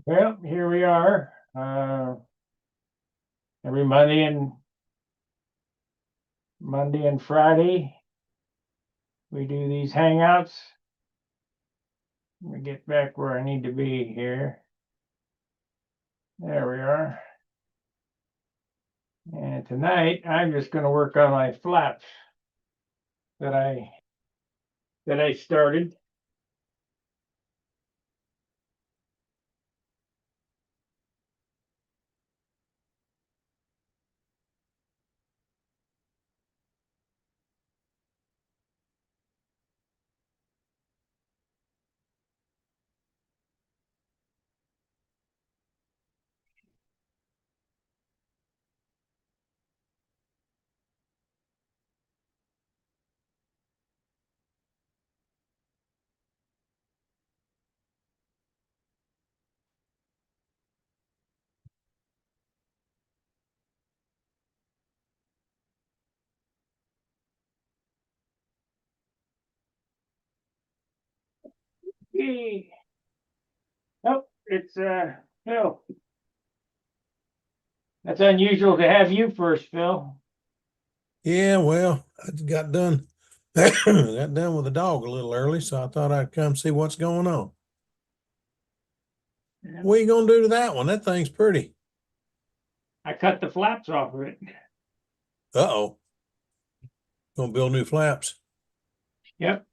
Well, here we are. Every Monday and Friday, we do these hangouts. Let me get back where I need to be here. There we are. And tonight, I'm just going to work on my flaps that I started. Yay. Oh, it's Phil. That's unusual to have you first, Phil. Yeah, well, I got done got done with the dog a little early, so I thought I'd come see what's going on. What are you gonna do to that one? That thing's pretty. I cut the flaps off of it. Uh-oh. Gonna build new flaps. Yep.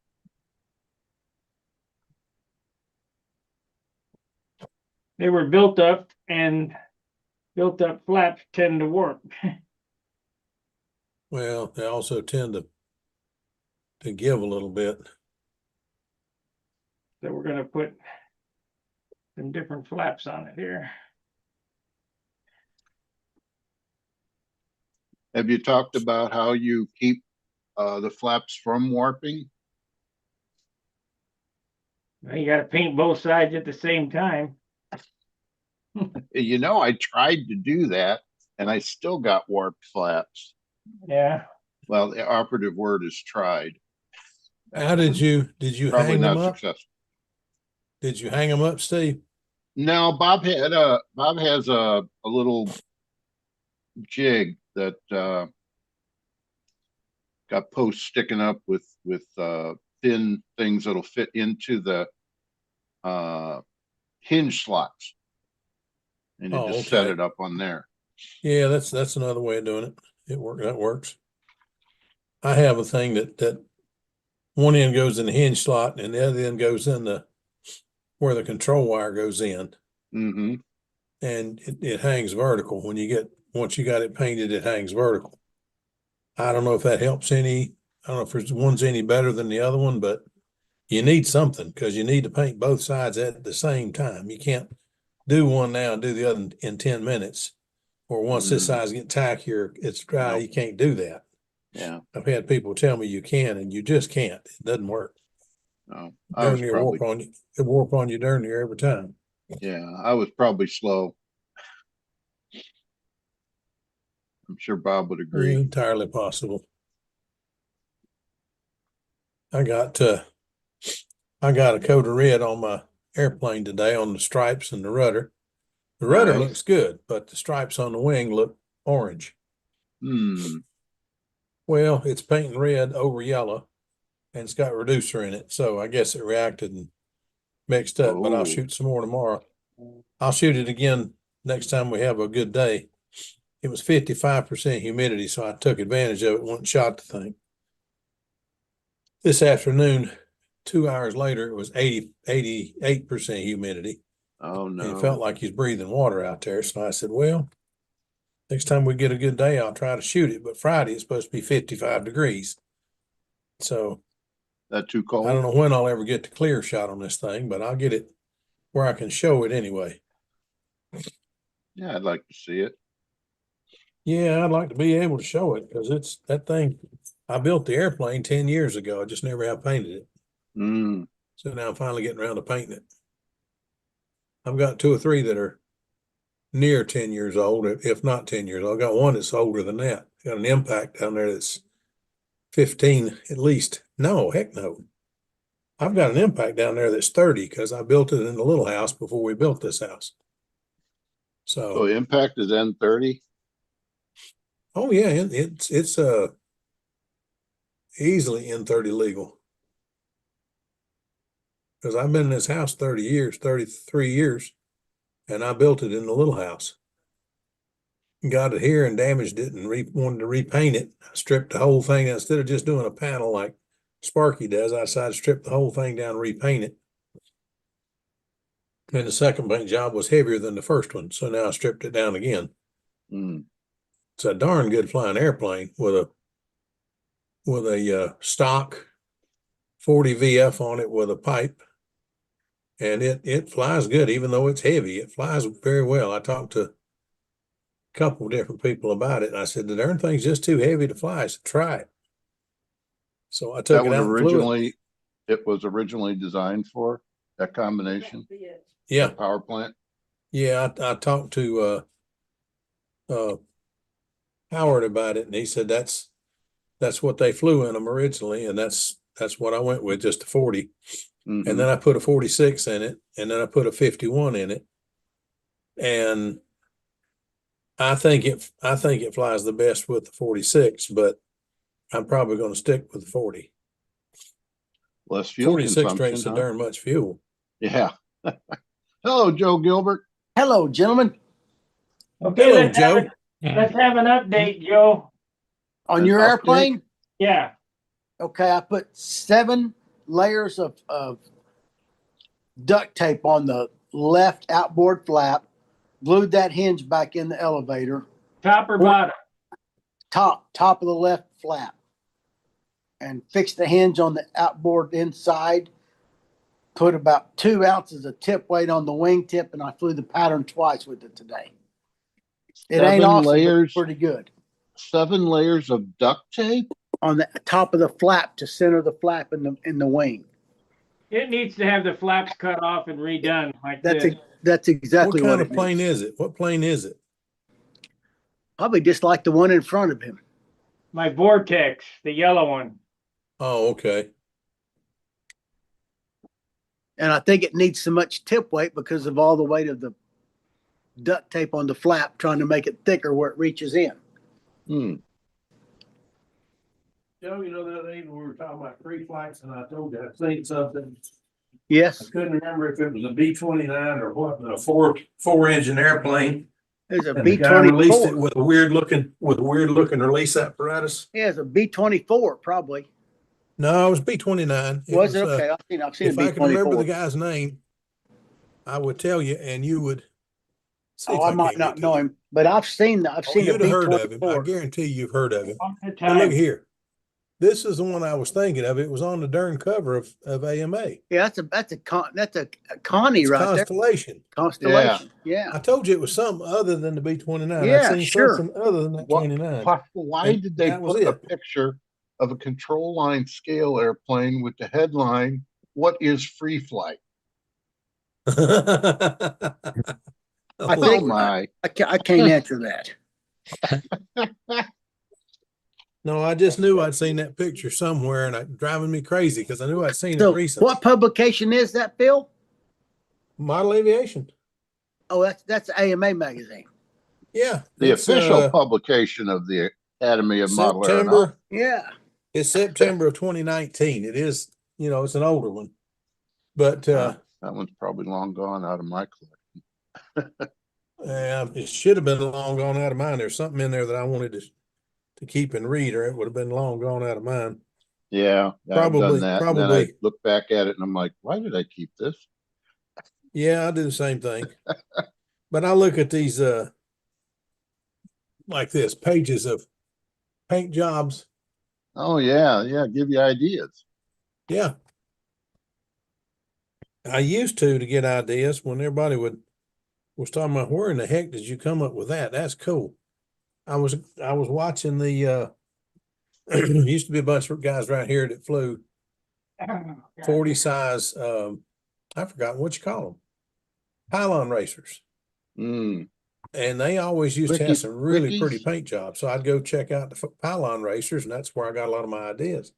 They were built up, and built up flaps tend to warp. Well, they also tend to give a little bit. So we're going to put some different flaps on it here. Have you talked about how you keep the flaps from warping? Well, you got to paint both sides at the same time. You know, I tried to do that and I still got warped flaps. Yeah. Well, the operative word is tried. How did you Probably hang them not up? successful. Did you hang them up, Steve? No, Bob has a little jig that got posts sticking up with thin things that'll fit into the hinge slots, and you just set it up on there. Yeah, that's another way of doing it. That works. I have a thing that one end goes in the hinge slot and the other end goes in the where the control wire goes in. Mm-hmm. And it hangs vertical. Once you got it painted, it hangs vertical. I don't know if that helps any. I don't know if one's any better than the other one, but you need something because you need to paint both sides at the same time. You can't do one now and do the other in 10 minutes. Or once this side's get tackier, it's dry. Nope. You can't do that. Yeah. I've had people tell me you can, and you just can't. It doesn't work. No, Darn near warp on you. It warp on you darn near every time. Yeah, I was probably slow. I'm sure Bob would agree. Entirely possible. I got a coat of red on my airplane today on the stripes and the rudder. The rudder looks good, but the stripes on the wing look orange. Well, it's painting red over yellow, and it's got reducer in it, so I guess it reacted and mixed up. But I'll shoot some more tomorrow. I'll shoot it again next time we have a good day. It was 55% humidity, so I took advantage of it, went and shot the thing. This afternoon, 2 hours later, it was 88% humidity. Oh no. And it felt like he's breathing water out there. So I said, well, next time we get a good day, I'll try to shoot it. But Friday it's supposed to be 55 degrees. So that too cold? I don't know when I'll ever get the clear shot on this thing, but I'll get it where I can show it anyway. Yeah, I'd like to see it. Yeah, I'd like to be able to show it because it's that thing. I built the airplane 10 years ago. I just never have painted it. So now I'm finally getting around to painting it. I've got 2 or 3 that are near 10 years old, if not 10 years old. I got one that's older than that. Got an impact down there that's 15 at least. No, heck no. I've got an impact down there that's 30 because I built it in the little house before we built this house. So So, impact is N30. oh yeah, it's easily N30 legal. Because I've been in this house 30 years, 33 years, and I built it in the little house. Got it here and damaged it and wanted to repaint it. I stripped the whole thing. Instead of just doing a panel like Sparky does, I decided to strip the whole thing down and repaint it. And the second paint job was heavier than the first one, so now I stripped it down again. Mm. It's a darn good flying airplane with a stock 40 VF on it with a pipe. And it flies good, even though it's heavy. It flies very well. I talked to a couple of different people about it, and I said, the darn thing's just too heavy to fly, so try it. So I took That it was out and flew it. originally, it was originally designed for that combination, Yeah, the power plant. yeah. I talked to Howard about it, and he said that's what they flew in them originally, and that's what I went with, just a 40. Mhm. And then I put a 46 in it, and then I put a 51 in it. And I think it flies the best with the 46, but I'm probably going to stick with the 40. Less fuel 46 consumption, drinks so huh? darn much fuel. Yeah. Hello, Joe Gilbert. Hello, gentlemen. Okay, Hello, let's have Joe. let's have an update, Joe. On An your update? airplane, Yeah, okay, I put 7 layers of duct tape on the left outboard flap, glued that hinge back in the elevator, top or bottom? top of the left flap, and fixed the hinge on the outboard inside. Put about 2 ounces of tip weight on the wing tip, and I flew the pattern twice with it today. It ain't 7 awesome, but layers. it's pretty good. 7 layers of duct tape. On the top of the flap to center the flap in the wing. It needs to have the flaps cut off and redone like That's this. that's exactly What kind what of plane is it? What plane is it? Probably just like the one in front of him. My Vortex, the yellow one. Oh, okay. And I think it needs so much tip weight because of all the weight of the duct tape on the flap, trying to make it thicker where it reaches in. Hmm. Joe, you know, the other day when we were talking about free flights, and I told you I'd seen something. I Yes, couldn't remember if it was a B-29 or what, but a four engine airplane. there's a And the guy released it B-24. with a weird looking release apparatus. Yeah, it's a B-24 probably. No, it was B-29. Was it? Okay, I've seen a If I could remember the B-24. guy's name, I would tell you, and you would. See if Oh, I might can't not get know to it. him, but I've seen a You'd have heard of him. I B-24. guarantee you've heard of him. All the But look time. here. This is the one I was thinking of. It was on the darn cover of AMA. Yeah, that's a Connie It's right there. Constellation. Constellation. Yeah. I told you it was something other than the B-29. Yeah, I'd seen sure. something other than that What, 29. why And did they that was put a it. picture of a control line scale airplane with the headline, "What is free flight?" I Oh think my. I can't answer that. No, I just knew I'd seen that picture somewhere, and it driving me crazy because I knew I'd seen it So, recently. what publication is that, Phil? Model Aviation. Oh, that's AMA magazine. Yeah. The it's, official publication of the Academy of Model Aeronautics. Yeah. It's September of 2019. It is, it's an older one. But That one's probably long gone out of my collection. it should have been long gone out of mine. There's something in there that I wanted to keep and read, or it would have been long gone out of mine. Yeah, I've Probably- done that. And then I probably. look back at it and I'm like, why did I keep this? Yeah, I do the same thing. But I look at these like this, pages of paint jobs. Oh yeah, give you ideas. Yeah. I used to get ideas when everybody was talking about, where in the heck did you come up with that? That's cool. I was watching the used to be a bunch of guys right here that flew 40 size I forgot what you call them, pylon racers. Mm. And they always used to have some really pretty Quickies? paint jobs. So I'd go check out the pylon racers, and that's where I got a lot of my ideas.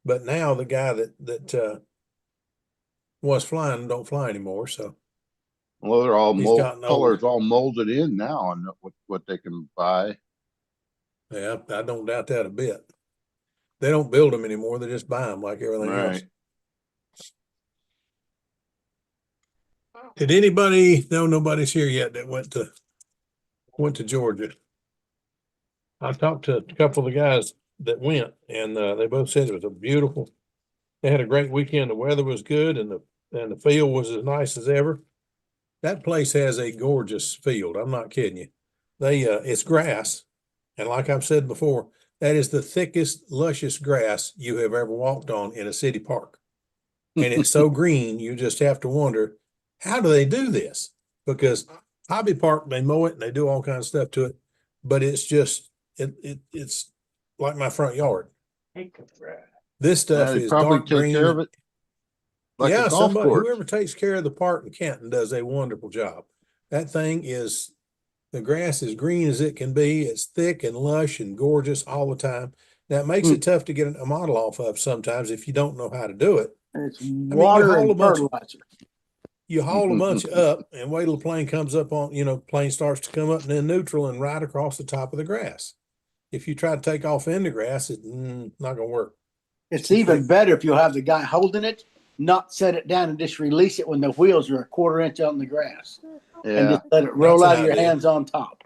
But now the guy that was flying don't fly anymore. So Well, they're all he's gotten old. colors all molded in now on what they can buy. Yeah, I don't doubt that a bit. They don't build them anymore. They just buy them like everything else. Right. Did anybody? No, nobody's here yet that went to Georgia. I talked to a couple of the guys that went, and they both said it was a beautiful. They had a great weekend. The weather was good, and the field was as nice as ever. That place has a gorgeous field. I'm not kidding you. It's grass, and like I've said before, that is the thickest, luscious grass you have ever walked on in a city park. And it's so green, you just have to wonder, how do they do this? Because Hobby Park, they mow it and they do all kinds of stuff to it, but it's just it's like my front yard. This stuff They is probably dark take green. care of it like a golf course. Whoever takes care of the park in Canton does a wonderful job. That thing is, the grass is green as it can be. It's thick and lush and gorgeous all the time. Now it makes it tough to get a model off of sometimes if you don't know how to do it. And it's water and fertilizer. You haul a bunch up and wait till the plane comes up on, plane starts to come up and then neutral and right across the top of the grass. If you try to take off in the grass, it's not going to work. It's even better if you'll have the guy holding it, not set it down and just release it when the wheels are a quarter inch out in the grass. And Yeah. just let it roll That's out an of your idea. hands on top.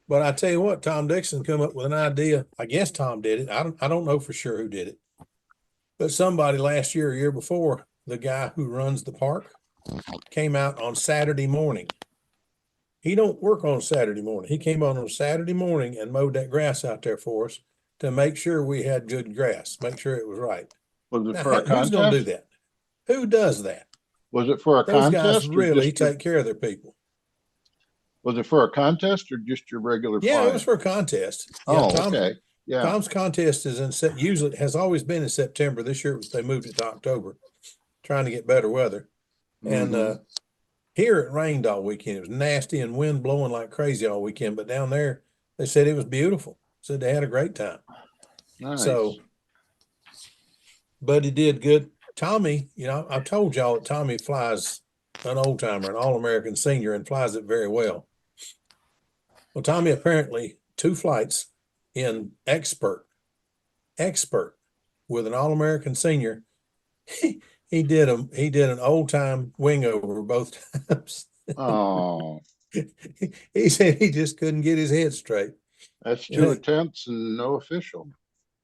But I tell you what, Tom Dixon come up with an idea. I guess Tom did it. I don't know for sure who did it. But somebody last year or year before, the guy who runs the park came out on Saturday morning. He don't work on Saturday morning. He came on Saturday morning and mowed that grass out there for us to make sure we had good grass, make sure it was right. Was it Now, for a who's going to do contest? that? Who does that? Was it for a Those guys contest? Or really just your- take care of their people. Was it for a contest or just your regular Yeah, flying? it was for a contest. Oh, Yeah, okay. Yeah. Tom's contest is usually has always been in September. This year they moved it to October, trying to get better weather. Mhm. And here it rained all weekend. It was nasty and wind blowing like crazy all weekend. But down there, they said it was beautiful. Said they had a great time. Nice. So, but he did good. Tommy, I've told y'all that Tommy flies an old timer, an All-American senior, and flies it very well. Well, Tommy apparently 2 flights in expert with an All-American senior. He did an old time wing over both times. Oh, He said he just couldn't get his head straight. that's Yeah. 2 attempts and no official.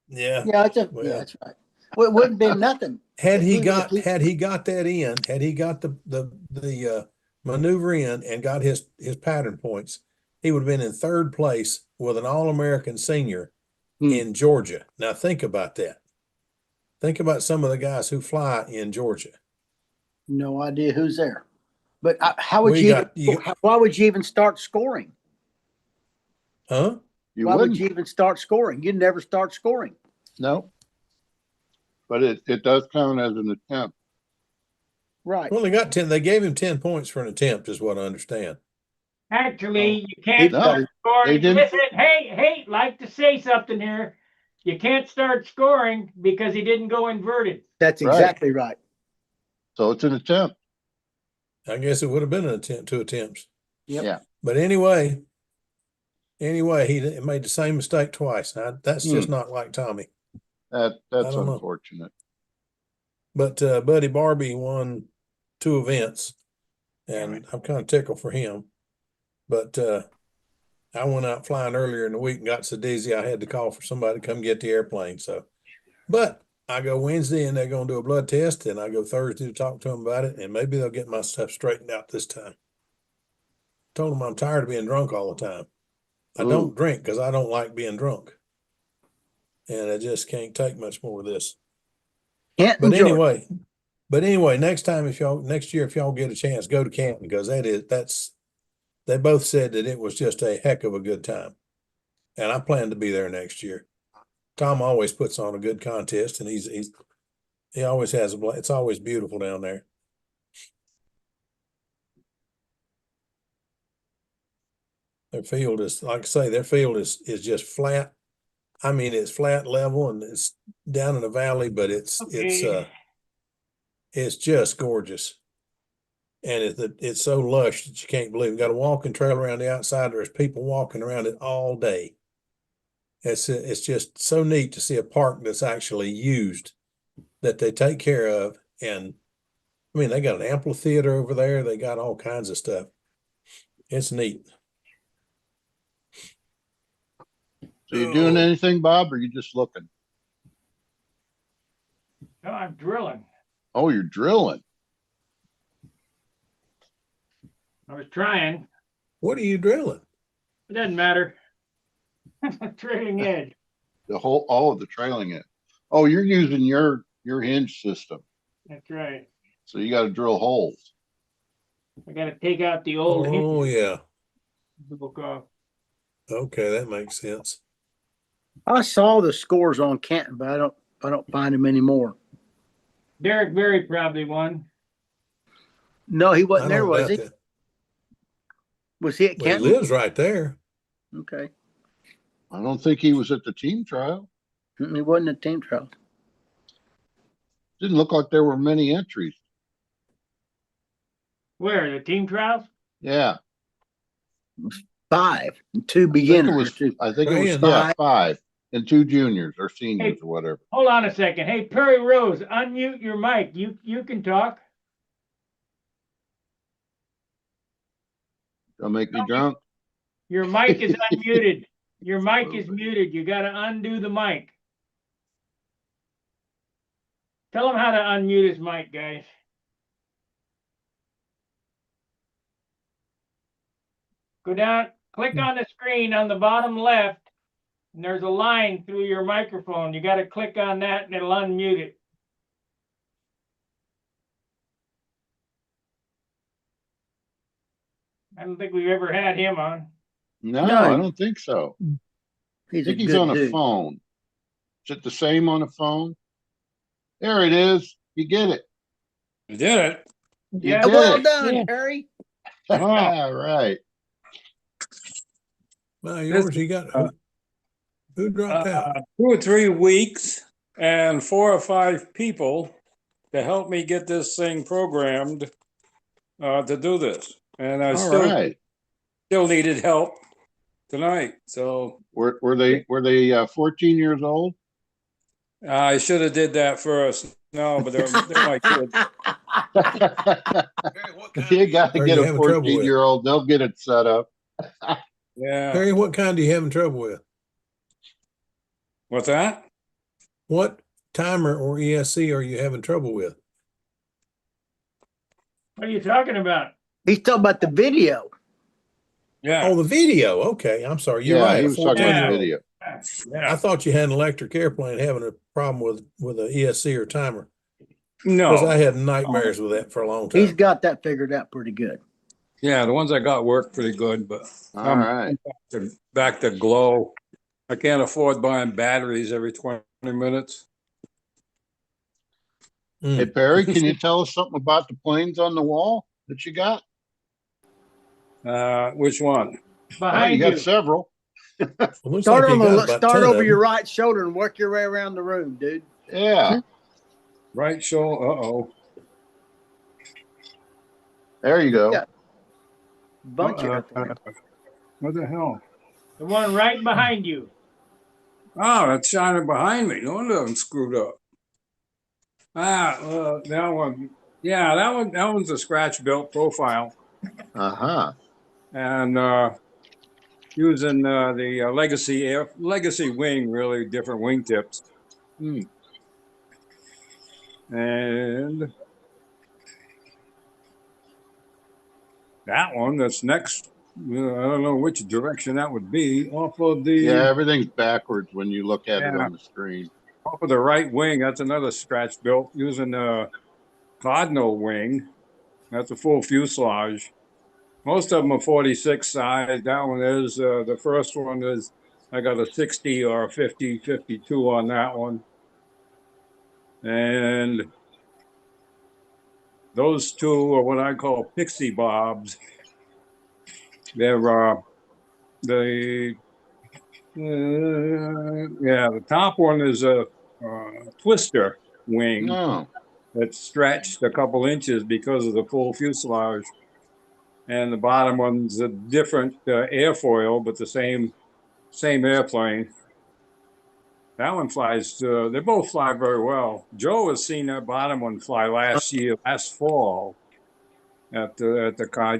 Yeah. Yeah, Well, that's right. Well, it wouldn't have been nothing. Had he If got that in, had he got the maneuver in and got his pattern points, he would have been in 3rd place with an All-American senior in Georgia. Now think about that. Think about some of the guys who fly in Georgia. No idea who's there. But how would We why would you even start scoring? Huh? Why would you even start scoring? You'd never start scoring. No. But it does count as an attempt. Right. Well, they gave him 10 points for an attempt, is what I understand. Actually, you can't No, start they scoring. didn't. Listen, hey, like to say something here. You can't start scoring because he didn't go inverted. That's Right. exactly right. So it's an attempt. I guess it would have been an attempt, 2 attempts. Yep. Yeah. But anyway, he made the same mistake twice. That's just not like Tommy. That's don't know. unfortunate. But Buddy Barbie won 2 events, and I'm kind of tickled for him. But I went out flying earlier in the week and got so dizzy I had to call for somebody to come get the airplane. So, but I go Wednesday and they're going to do a blood test, and I go Thursday to talk to them about it, and maybe they'll get my stuff straightened out this time. Told them I'm tired of being drunk all the time. I don't drink because I don't like being drunk, and I just can't take much more of this. But anyway, next year, if y'all get a chance, go to Canton, because they both said that it was just a heck of a good time. And I plan to be there next year. Tom always puts on a good contest, and he always has it's always beautiful down there. Their field is, like I say, is just flat. I mean, it's flat level and it's down in the valley, but it's It's just gorgeous. And it's so lush that you can't believe it. Got a walking trail around the outside. There's people walking around it all day. It's just so neat to see a park that's actually used, that they take care of. And I mean, they got an amphitheater over there. They got all kinds of stuff. It's neat. So you doing Oh. anything, Bob, or you just looking? No, I'm drilling. Oh, you're drilling. I was trying. What are you drilling? It doesn't matter. Trailing edge. The trailing it. Oh, you're using your hinge system. That's right. So you got to drill holes. I got to take out the old Oh, hinges. yeah. Broke off. Okay, that makes sense. I saw the scores on Canton, but I don't find them anymore. Derek Berry probably won. No, he I wasn't there, don't was doubt he? that. Was he at Well, he Canton? lives right there. Okay. I don't think he was at the team trial. He wasn't at team trial. Didn't look like there were many entries. Where? The team trials? Yeah. 5 and 2 beginners. I think it was, Man. yeah, 5 and 2 juniors or seniors Hey. or whatever. Hold on a second. Hey, Perry Rose, unmute your mic. You can talk. Don't make me drunk. Your mic is unmuted. Your mic is muted. You got to undo the mic. Tell him how to unmute his mic, guys. Go down, click on the screen on the bottom left, and there's a line through your microphone. You got to click on that and it'll unmute it. I don't think we've ever had him on. No, No. I don't think so. I He's a think he's good on a dude. phone. Is it the same on a phone? There it is. You get it. You did it. You Yeah. did Well it. done, Yeah. Harry. All right. Well, yours, you got who dropped out? 2 or 3 weeks and 4 or 5 people to help me get this thing programmed to do this. And I All still right. needed help tonight. So Were they 14 years old? I should have did that first. No, but they're my kids. You got to Are get you a having trouble with? 14-year-old. They'll get it set up. Yeah. Harry, what kind are you having trouble with? What's that? What timer or ESC are you having trouble with? What are you talking about? He's talking about the video. Yeah. Oh, the video. Okay, I'm sorry. You're Yeah, right. he A was talking 14 about year the old. video. I Yeah. thought you had an electric airplane having a problem with an ESC or timer, because No. I had nightmares with that for a long time. He's got that figured out pretty good. Yeah, the ones I got work pretty good, but All right. back to glow. I can't afford buying batteries every 20 minutes. Hey, Mm. Perry, can you tell us something about the planes on the wall that you got? Which one? Well, Behind you got you. several. Well, looks Start like you on got the about start 10 over of your them. right shoulder and work your way around the room, dude. Yeah. Right shoulder. Uh-oh. There you go. Yeah. Bunch of airplanes. What the hell? The one right behind you. Oh, that's shining behind me. No wonder I'm screwed up. That one. Yeah, that one's a scratch built profile. Uh-huh. And using the legacy wing, really different wing tips. Hmm. And that one that's next, I don't know which direction that would be, off of Yeah, the everything's backwards when you look at it on the screen. right wing. That's another scratch built using the Cardinal wing. That's a full fuselage. Most of them are 46 size. That one is, the first one is, I got a 60 or a 50, 52 on that one. And those two are what I call pixie bobs. They're the the top one is a twister wing, No. that's stretched a couple inches because of the full fuselage. And the bottom one's a different airfoil, but the same airplane. That one flies. They both fly very well. Joe has seen that bottom one fly last fall, at the car.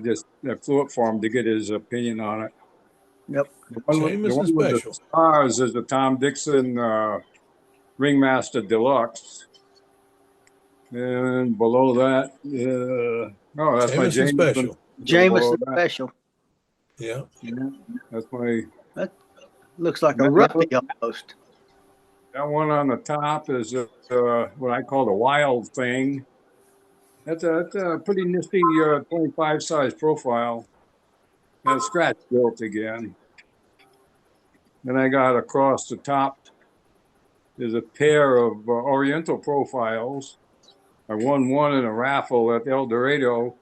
I flew up for him to get his opinion on it. Yep. Seamus and With the Special. stars is the Tom Dixon Ringmaster Deluxe, and below that, oh, that's my Seamus and Jameson. Special. Jameson Special. Yeah. Yeah, that's my. That looks like a That- roughie almost. That one on the top is what I call the wild thing. That's a pretty nifty 25 size profile. And scratch built again. Then I got across the top. There's a pair of Oriental profiles. I won one in a raffle at El Dorado,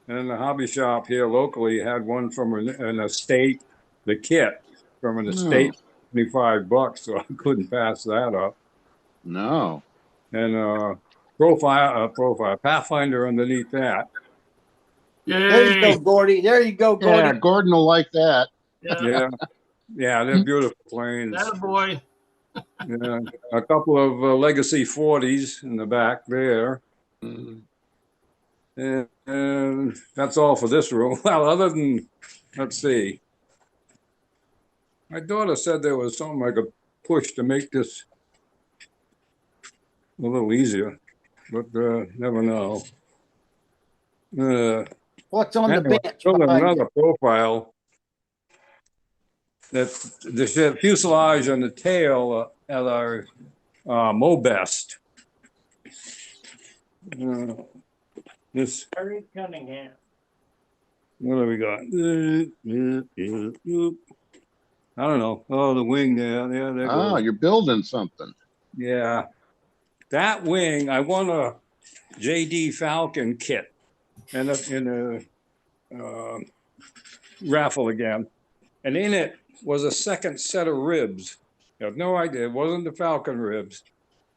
and in the hobby shop here locally had one from an estate, the kit from an estate, $25, so I couldn't pass that up. No. And profile Pathfinder underneath that. There you go, Gordy. There you go, Gordy. Yeah, Gordon will like that. Yeah, they're beautiful planes. Attaboy. Yeah, a couple of Legacy 40s in the back there. And that's all for this room. Well, other than, let's see. My daughter said there was something I could push to make this a little easier, but never know. What's on the Anyway, bench? building behind you? another profile. That's the fuselage and the tail at our Mobest. This, Harry Cunningham. what do we got? I don't know. Oh, the wing there. Yeah, there Oh, goes. you're building something. Yeah. That wing, I won a JD Falcon kit in a raffle again. And in it was a second set of ribs. I have no idea. It wasn't the Falcon ribs.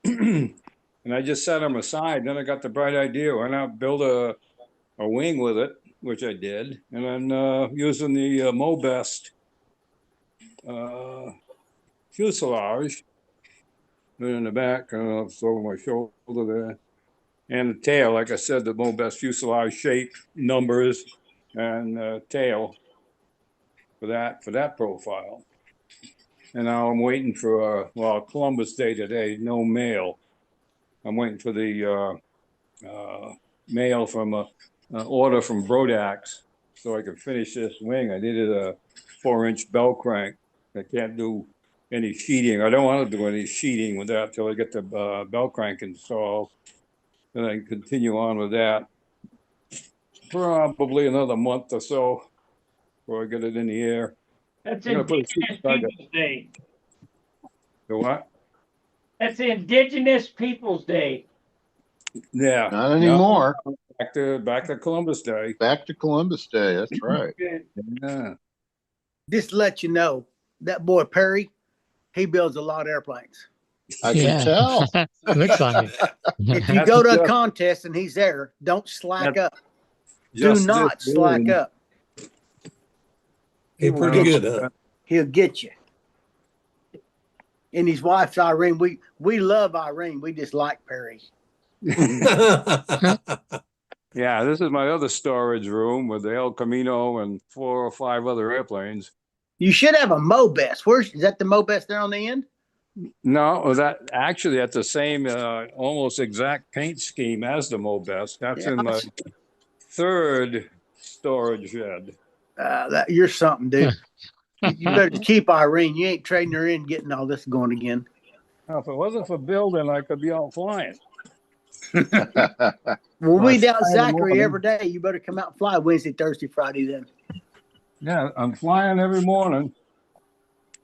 And I just set them aside. Then I got the bright idea. Why not build a wing with it, which I did. And then using the Mobest fuselage, put it in the back, it's over my shoulder there. And the tail, like I said, the Mobest fuselage shape, numbers, and tail for that profile. And now I'm waiting for Columbus Day today, no mail. I'm waiting for the mail from an order from Brodax so I can finish this wing. I needed a 4-inch bell crank. I can't do any sheeting. I don't want to do any sheeting with that till I get the bell crank installed. Then I can continue on with that. Probably another month or so before I get it in the air. That's I'm gonna put a Indigenous supercharger. Peoples Day. The what? That's Indigenous Peoples Day. Yeah. Not anymore. Back to Columbus Day. Back to Columbus Day. That's right. Good. Yeah. Just to let you know, that boy Perry, he builds a lot of airplanes. I can tell. Looks like it. If you That's go to a just- contest and he's there, don't slack up. Do Just not this slack wing. up. Hey, pretty Get good, huh? He'll get you. And his wife's Irene. We love Irene. We just like Perry. Yeah, this is my other storage room with the El Camino and 4 or 5 other airplanes. You should have a Mobest. Is that the Mobest there on the end? No, that actually that's the same almost exact paint scheme as the Mobest. That's Yeah, in my 3rd storage shed. You're something, dude. You better keep Irene. You ain't trading her in, getting all this going again. Now, if it wasn't for building, I could be out flying. Well, we Well, down I- Zachary every day. You better come out and fly Wednesday, Thursday, Friday then. Yeah, I'm flying every morning.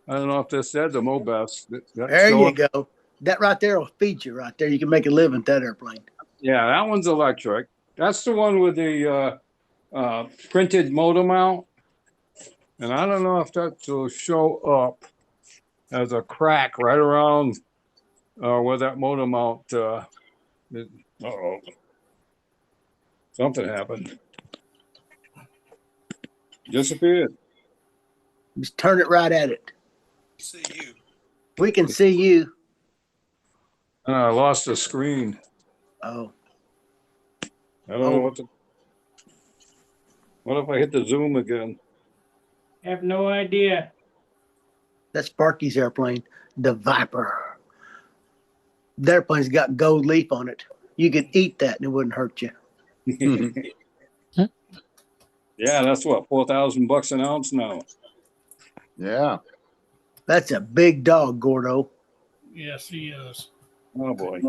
I don't know if this said the Mobest. There you go. That right there will feed you right there. You can make a living with that airplane. Yeah, that one's electric. That's the one with the printed motor mount. And I don't know if that will show up as a crack right around where that motor mount, Uh-oh. Something happened. Disappeared. Just turn it right at it. See you. We can see you. I lost the screen. Oh, I don't know what if I hit the zoom again? Have no idea. that's Sparky's airplane, the Viper. The airplane's got gold leaf on it. You could eat that and it wouldn't hurt you. Yeah, that's what, $4,000 an ounce now. Yeah. That's a big dog, Gordo. Yes, he is. Oh boy.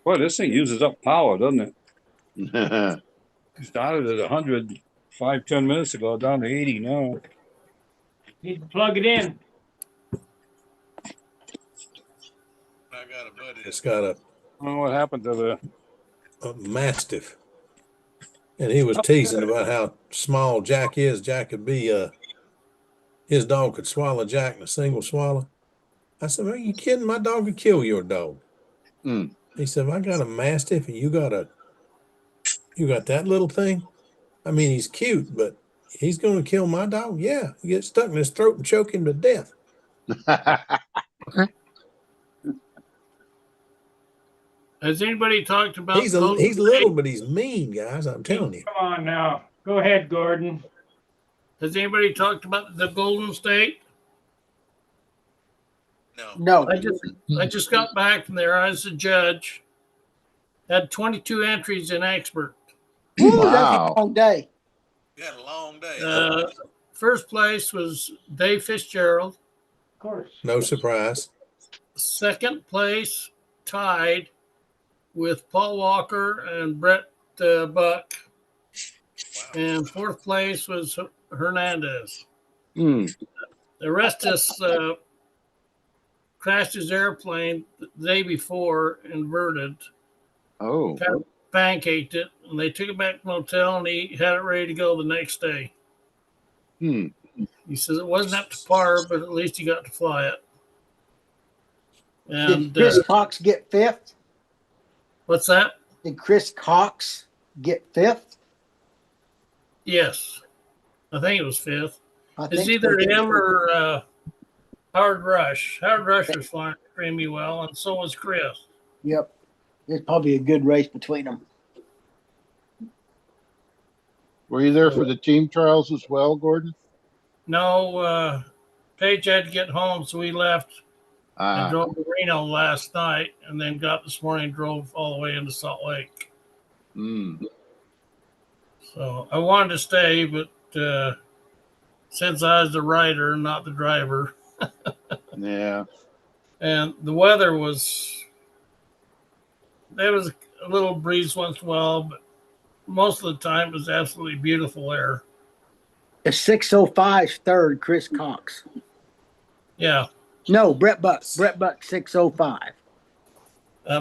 Boy, this thing uses up power, doesn't it? It started at 100 5-10 minutes ago, down to 80 now. Need to plug it in. I got a buddy that's got I don't know what happened to a mastiff, and he was teasing about how small Jack is. Jack could be his dog could swallow Jack in a single swallow. I said, "Are you kidding? My dog could kill your dog." Mm. He said, "If I got a mastiff and you got that little thing. I mean, he's cute, but he's going to kill my dog. Yeah, you get stuck in his throat and choke him to death." Has anybody talked about He's Golden little, State? but he's mean, guys. I'm telling you. Come on now. Go ahead, Gordon. Has anybody talked about the Golden State? No. I just got back from there. I was a judge. Had 22 entries in expert. Woo, that's Wow. a long day. You had a long day. First place was Dave Fitzgerald. Of course. No surprise. Second place tied with Paul Walker and Brett Buck. And fourth place was Hernandez. Mm. The rest of us crashed his airplane the day before, inverted, Oh. pancaked it, and they took it back to the hotel, and he had it ready to go the next day. Hmm. He says it wasn't up to par, but at least he got to fly it. And Did Chris Cox get fifth? what's that? Did Chris Cox get fifth? Yes, I think it was fifth. I It's think either so. him or Howard Rush. Howard Rush was flying extremely well, and so was Chris. Yep. It's probably a good race between them. Were you there for the team trials as well, Gordon? No, Paige had to get home, so we left and Ah. drove to Reno last night, and then got this morning and drove all the way into Salt Lake. Mm. So I wanted to stay, but since I was the rider, not the driver, Yeah. and the weather there was a little breeze once in a while, but most of the time it was absolutely beautiful air. The 605's third, Chris Cox. Yeah. No, Brett Buck. Brett Buck 605.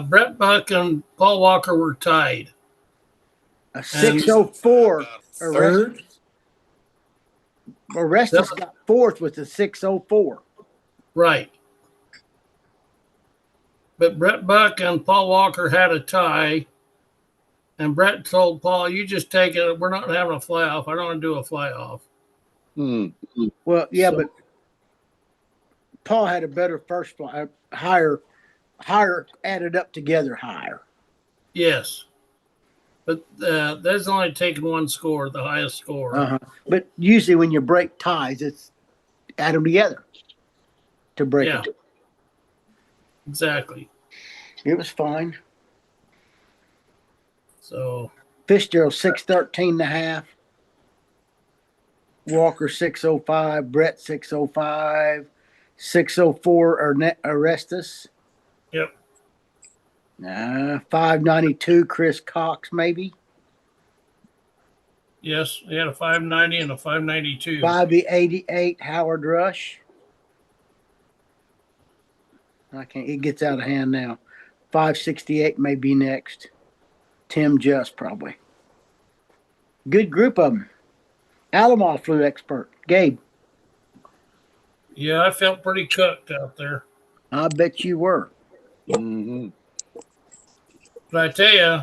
Brett Buck and Paul Walker were tied. A 604. Third. Orestes got fourth with the 604. Right. But Brett Buck and Paul Walker had a tie. And Brett told Paul, "You just take it. We're not having a fly off. I don't want to do a fly off." Hmm. Well, yeah, So- but Paul had a better first fly, higher added up together higher. Yes. But that's only taking one score, the highest score. Uh-huh. But usually when you break ties, it's add them together to break Yeah. it. Exactly. It was fine. So, Fitzgerald 613 and a half. Walker 605, Brett 605, 604 Orestes. yep. 592 Chris Cox maybe. Yes, they had a 590 and a 592. 588 Howard Rush. I can't. It gets out of hand now. 568 may be next. Tim Just probably. Good group of them. Alamo flew expert. Gabe, Yeah, I felt pretty cooked out there. I bet you were. Hmm. But I tell you,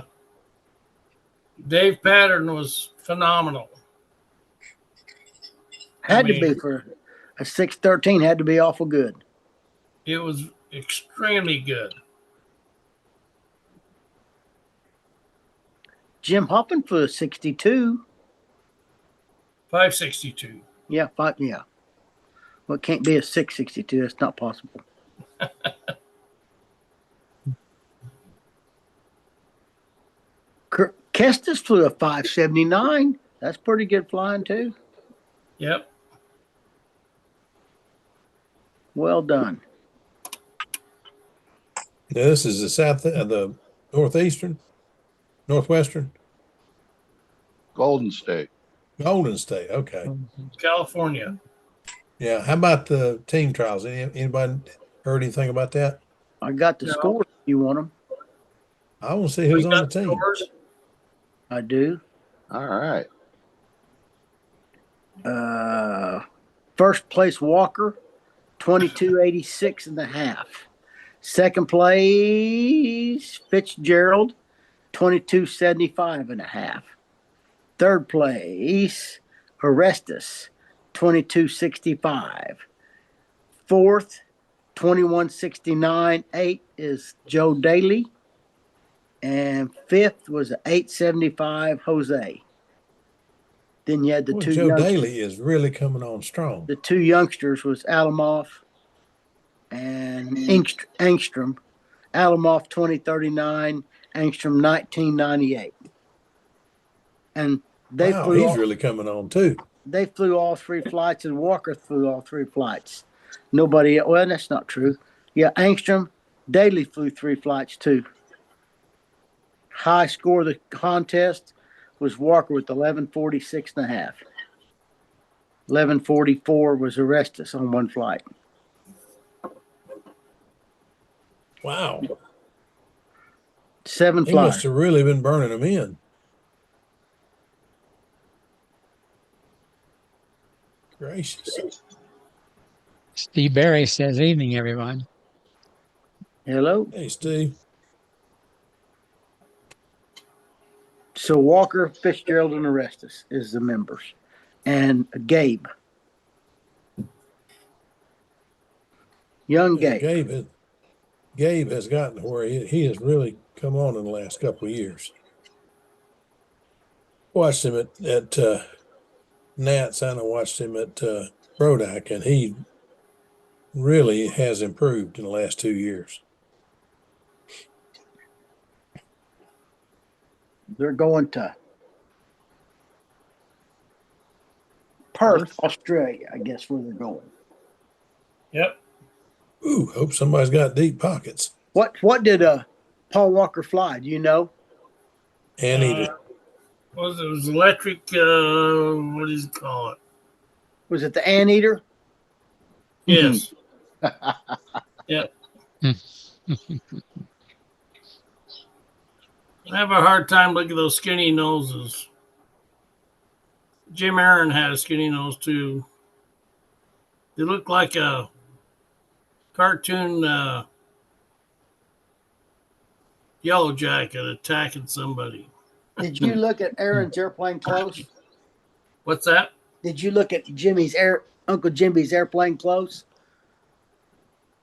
Dave Pattern was phenomenal. Had to be for a 613. Had to be awful good. It was extremely good. Jim Hoppin for a 62. 562. Yeah, five. Yeah. Well, it can't be a 662. That's not possible. Kestis flew a 579. That's pretty good flying too. Yep. Well done. Now, this is the northwestern, Golden State. Golden State. Okay. California. Yeah. How about the team trials? Anybody heard anything about that? I got the No. scores if you want them. I want to see who's We on the got team. scores. I do. All right. First place Walker, 2286 and a half. Second place Fitzgerald, 2275 and a half. Third place Orestes, 2265. Fourth, 2169.8 is Joe Daly. And fifth was 875 Jose. Then you had the Boy, two Joe Daly is really coming on strong. The two youngsters was Alamoff and Angstrom. Alamoff 2039, Angstrom 1998. And they Wow, flew he's all, really coming on too. they flew all three flights, and Walker flew all three flights. Nobody, well, that's not true. Yeah, Angstrom, Daly flew three flights too. High score of the contest was Walker with 1146 and a half. 1144 was Orestes on one flight. Wow. 7 He flyers. must have really been burning them in. Gracious. Steve Barry says, evening, everyone. Hello. Hey, Steve. So Walker, Fitzgerald, and Orestes is the members. And Gabe. Young Gabe. Gabe has gotten to where he has really come on in the last couple of years. Watched him at Nats, and I watched him at Brodak, and he really has improved in the last 2 years. They're going to Perth, Australia, I guess, where they're going. Yep. Ooh, hope somebody's got deep pockets. What did Paul Walker fly? Do you know? Anteater. It was electric, what do you call it? Was it the Anteater? Yes. Yep. I have a hard time looking at those skinny noses. Jim Aaron had a skinny nose too. They look like a cartoon yellow jacket attacking somebody. Did you look at Aaron's airplane close? What's that? Did you look at Uncle Jimmy's airplane close?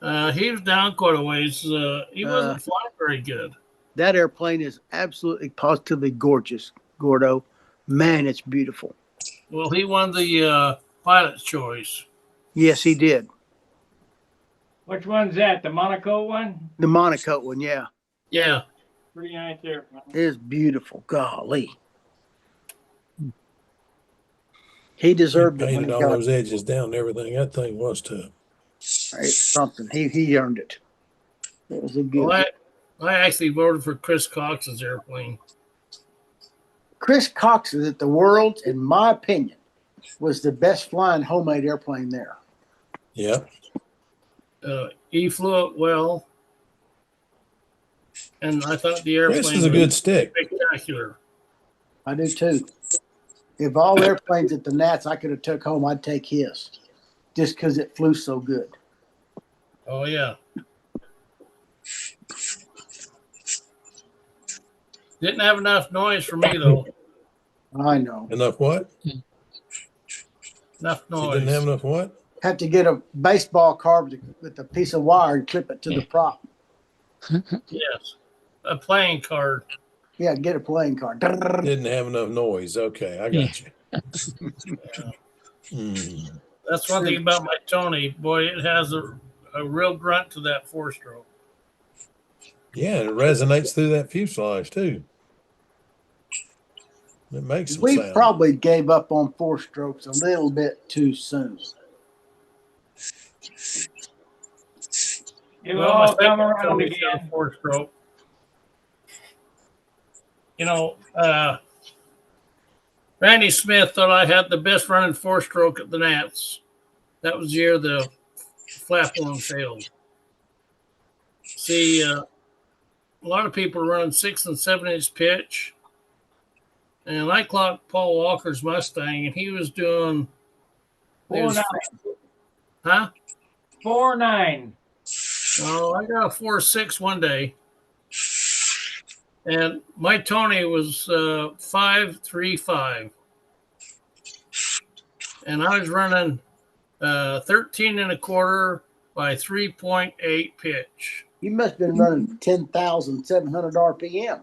He was down quite a ways. He wasn't flying very good. That airplane is absolutely positively gorgeous, Gordo. Man, it's beautiful. Well, he won the pilot's choice. Yes, he did. Which one's that? The Monaco one? The Monaco one, yeah. Yeah. Pretty nice there. It is beautiful. Golly. He deserved it when Painted he all got those edges down and everything. That thing was tough. it's something. He earned it. It was a good Well, I actually voted for Chris Cox's airplane. Chris Cox is at the world, in my opinion, was the best flying homemade airplane there. Yeah. He flew it well. And I thought the airplane This is a good stick. spectacular. I do too. If all airplanes at the Nats I could have took home, I'd take his, just because it flew so good. Oh yeah. Didn't have enough noise for me though. I know. Enough what? Enough She didn't have noise. enough what? Have to get a baseball card with a piece of wire and clip it to the prop. Yes. A playing card. Yeah, get a playing card. Didn't have enough noise. Okay, I got you. Yeah. Hmm. That's one thing about my Tony. Boy, it has a real grunt to that 4-stroke. Yeah, and it resonates through that fuselage too. It makes some We sound. probably gave up on 4-strokes a little bit too soon. It will Well, my all come second around Tony's got a again. 4-stroke. You know, Randy Smith thought I had the best running 4-stroke at the Nats. That was the year the flap one failed. See, a lot of people are running 6 and 7-inch pitch. And I clocked Paul Walker's Mustang, and he was doing. 4.9. Huh? 4.9. Oh, I got a 4.6 one day. And my Tony was 5.35. And I was running 13 and a quarter by 3.8 pitch. You must have been running 10,700 RPM.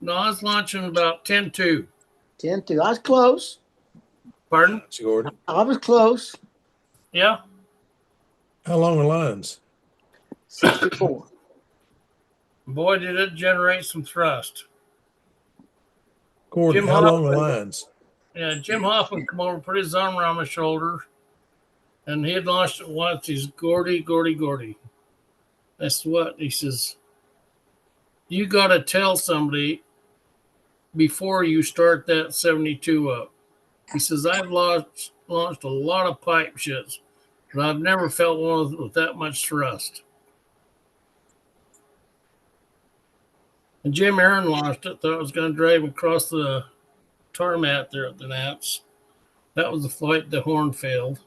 No, I was launching about 10.2. 10-2. I was close. Pardon? Gordon. I was close. Yeah. How long are lines? 64. Boy, did it generate some thrust. Gordon, Jim how long are Hoffman. lines? Yeah, Jim Hoffman come over, put his arm around my shoulder, and he had launched it once. He's Gordy, Gordy, Gordy. That's what he says. You got to tell somebody before you start that 72 up. He says, I've launched a lot of pipe shits, but I've never felt one with that much thrust. And Jim Aaron launched it, thought it was going to drive him across the tarmac there at the Nats. That was the flight the horn failed.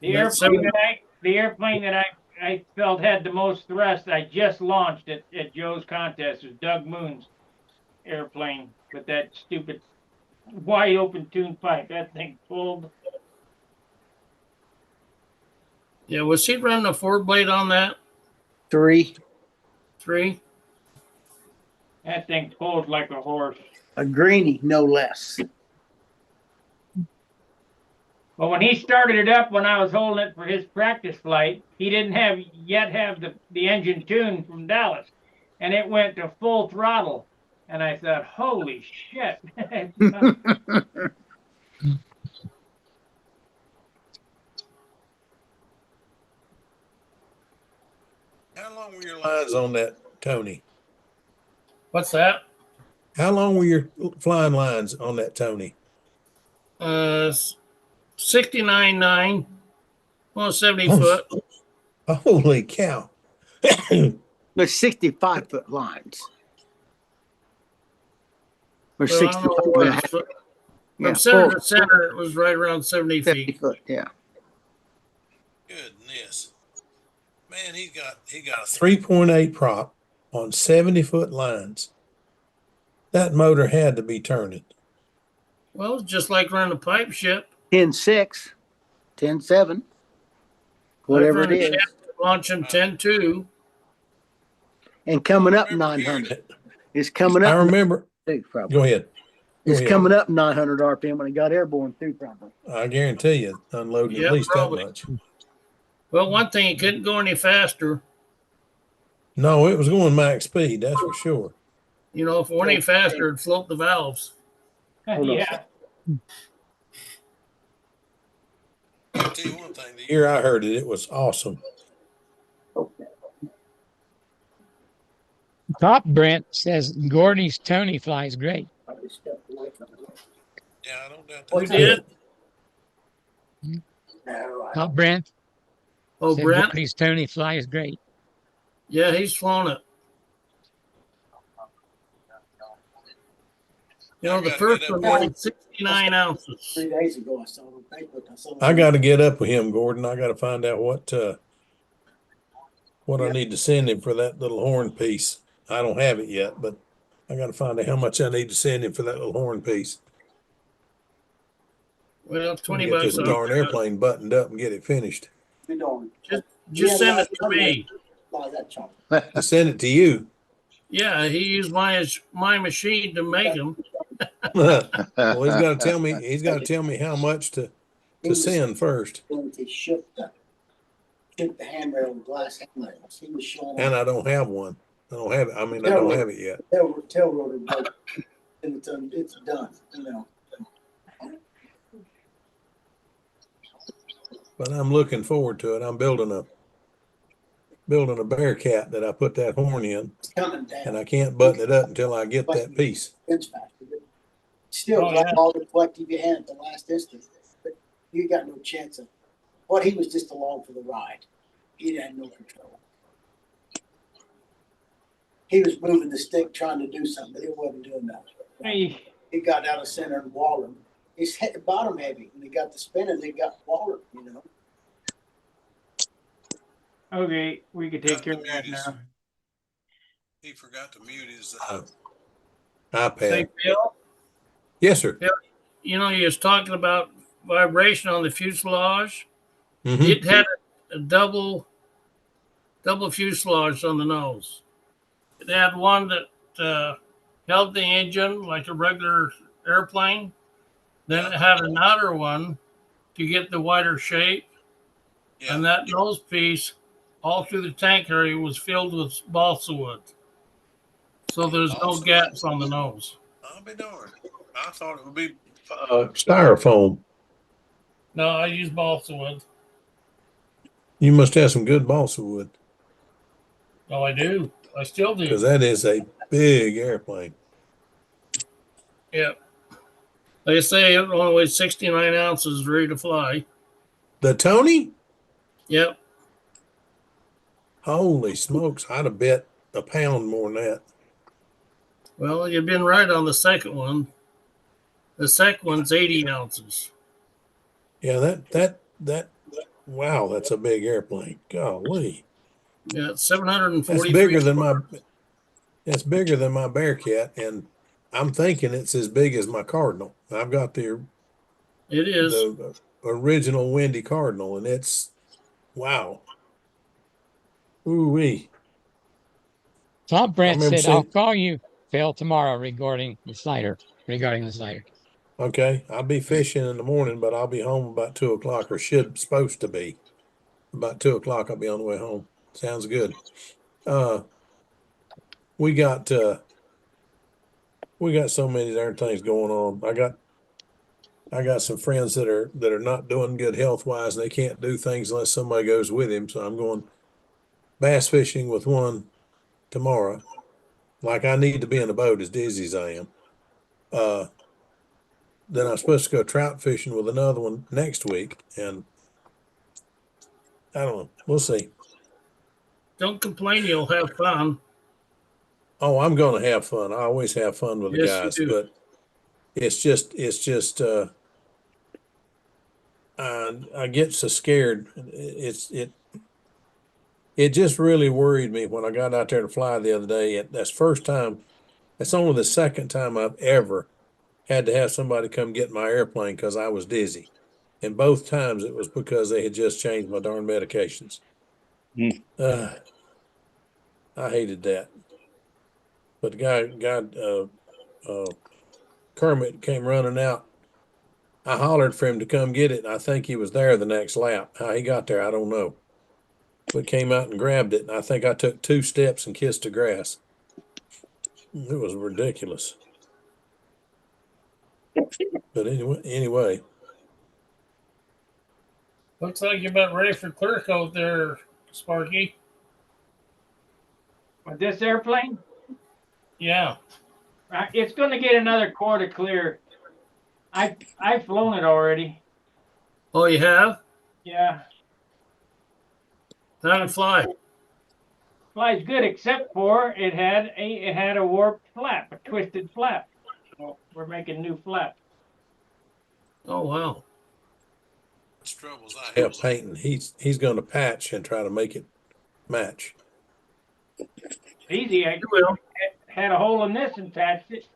The That's airplane that I felt had the most thrust, I just launched at Joe's contest, was Doug Moon's airplane with that stupid wide open tune pipe. That thing pulled. Yeah, was he running a 4-blade on that? 3. 3? That thing pulled like a horse. A greenie, no less. But when he started it up, when I was holding it for his practice flight, he didn't yet have the engine tuned from Dallas, and it went to full throttle. And I thought, holy shit. How long were your lines on that, Tony? What's that? How long were your flying lines on that, Tony? 69.9, well, 70 Oh. foot. Holy cow. There's 65-foot lines. Or Well, I don't 65 know and a what half. it's foot. Yeah, From center full to center, it was right around 70 50 feet. foot. Yeah. Goodness. Man, he got a 3.8 prop on 70-foot lines. That motor had to be turning. Well, it's just like running a pipe ship. 10-6, 10-7, whatever I've it run a is. ship launching 10.2. And coming up I remember 900. It's coming up. I remember. 900 probably. Go ahead. It's ahead. coming up 900 RPM when it got airborne too, probably. I guarantee you, unloading Yeah, at least probably. that much. Well, one thing, it couldn't go any faster. No, it was going max speed, that's for sure. You know, if it went any faster, it'd float the valves. Yeah. I'll tell you one thing, the year I heard it, it was awesome. Top Brent says Gordy's Tony flies great. Yeah, I don't doubt We did? Top Brent Oh, said Brent? Gordy's Tony flies great. Yeah, he's flown it. You know, I the gotta first get up one with weighed 69 ounces. 3 days ago, I saw it on Facebook. I saw I got to get up with him, Gordon. I got to find out what I Yeah. need to send him for that little horn piece. I don't have it yet, but I got to find out how much I need to send him for that little horn piece. Well, 20 Get this bucks. darn airplane buttoned up and get it finished. You know, Just send it to me. Buy that chop. To send it to you. Yeah, he used my machine to make them. Well, he's got to tell me. He's got to tell me how much to send first. Going to shoot the handrail and glass handrails. He was showing And I don't have one. I don't have it. I mean, I don't have it yet. tail rotor broke, and it's done. You know. But I'm looking forward to it. I'm building a Bearcat that I put that horn in, It's coming down. and I can't button it up until I get that piece. Inch factor. But still, Oh, like yeah. all the collective you had at the last instant, but you got no chance of. Well, he was just along for the ride. He had no control. He was moving the stick, trying to do something, but it wasn't doing that. Hey, He got out of center and wallered. He's bottom heavy. When he got the spinning, they got wallered. You know. okay, we can take care of that now. He forgot to mute his Say, iPad. Bill, Yes, sir. you know, you was talking about vibration on the fuselage. Mhm. It had a double fuselage on the nose. It had one that held the engine like a regular airplane. Then it had an outer one to get the wider shape. And that nose piece, all through the tank area, was filled with balsa wood. So there's no gaps on the nose. I'll be darned. I thought it would be styrofoam. No, I use balsa wood. You must have some good balsa wood Oh, I do. I still because do. that is a big airplane. Yeah. They say it only weighs 69 ounces, ready to fly. The Tony? Yep. Holy smokes! I'd have bet a pound more than that. Well, you've been right on the second one. The second one's 80 ounces. Yeah, that. Wow, that's a big airplane. Golly, Yeah, it's 743. that's bigger than my. That's bigger than my Bearcat, and I'm thinking it's as big as my Cardinal. I've got the It is. original Windy Cardinal, and it's wow. Ooh wee. Tom Brent remember said, I'll seeing- call you, Phil, tomorrow regarding the slider. Okay, I'll be fishing in the morning, but I'll be home about 2 o'clock, or supposed to be about 2 o'clock. I'll be on the way home. Sounds good. We got so many darn things going on. I got some friends that are not doing good health wise, and they can't do things unless somebody goes with him. So I'm going bass fishing with one tomorrow. Like I need to be in a boat as dizzy as I am. Then I'm supposed to go trout fishing with another one next week, and I don't know. We'll see. Don't complain, you'll have fun. Oh, I'm going to have fun. I always have fun with the Yes, you guys, do. but it's just I get so scared. It just really worried me when I got out there to fly the other day. That's first time. It's only the second time I've ever had to have somebody come get my airplane because I was dizzy. And both times it was because they had just changed my darn medications. I hated that. But the guy, Kermit came running out. I hollered for him to come get it, and I think he was there the next lap. How he got there, I don't know. But came out and grabbed it, and I think I took 2 steps and kissed the grass. It was ridiculous. But anyway. Looks like you're about ready for clear coat there, Sparky. With this airplane, Yeah. it's going to get another quarter clear. I've flown it already. Oh, you have? Yeah, How to fly? flies good, except for it had a warped flap, a twisted flap. Well, we're making new flaps. Oh, wow. The troubles I have painting, he's going to patch and try to make it match. Easy. I You will. had a hole in this and patched it.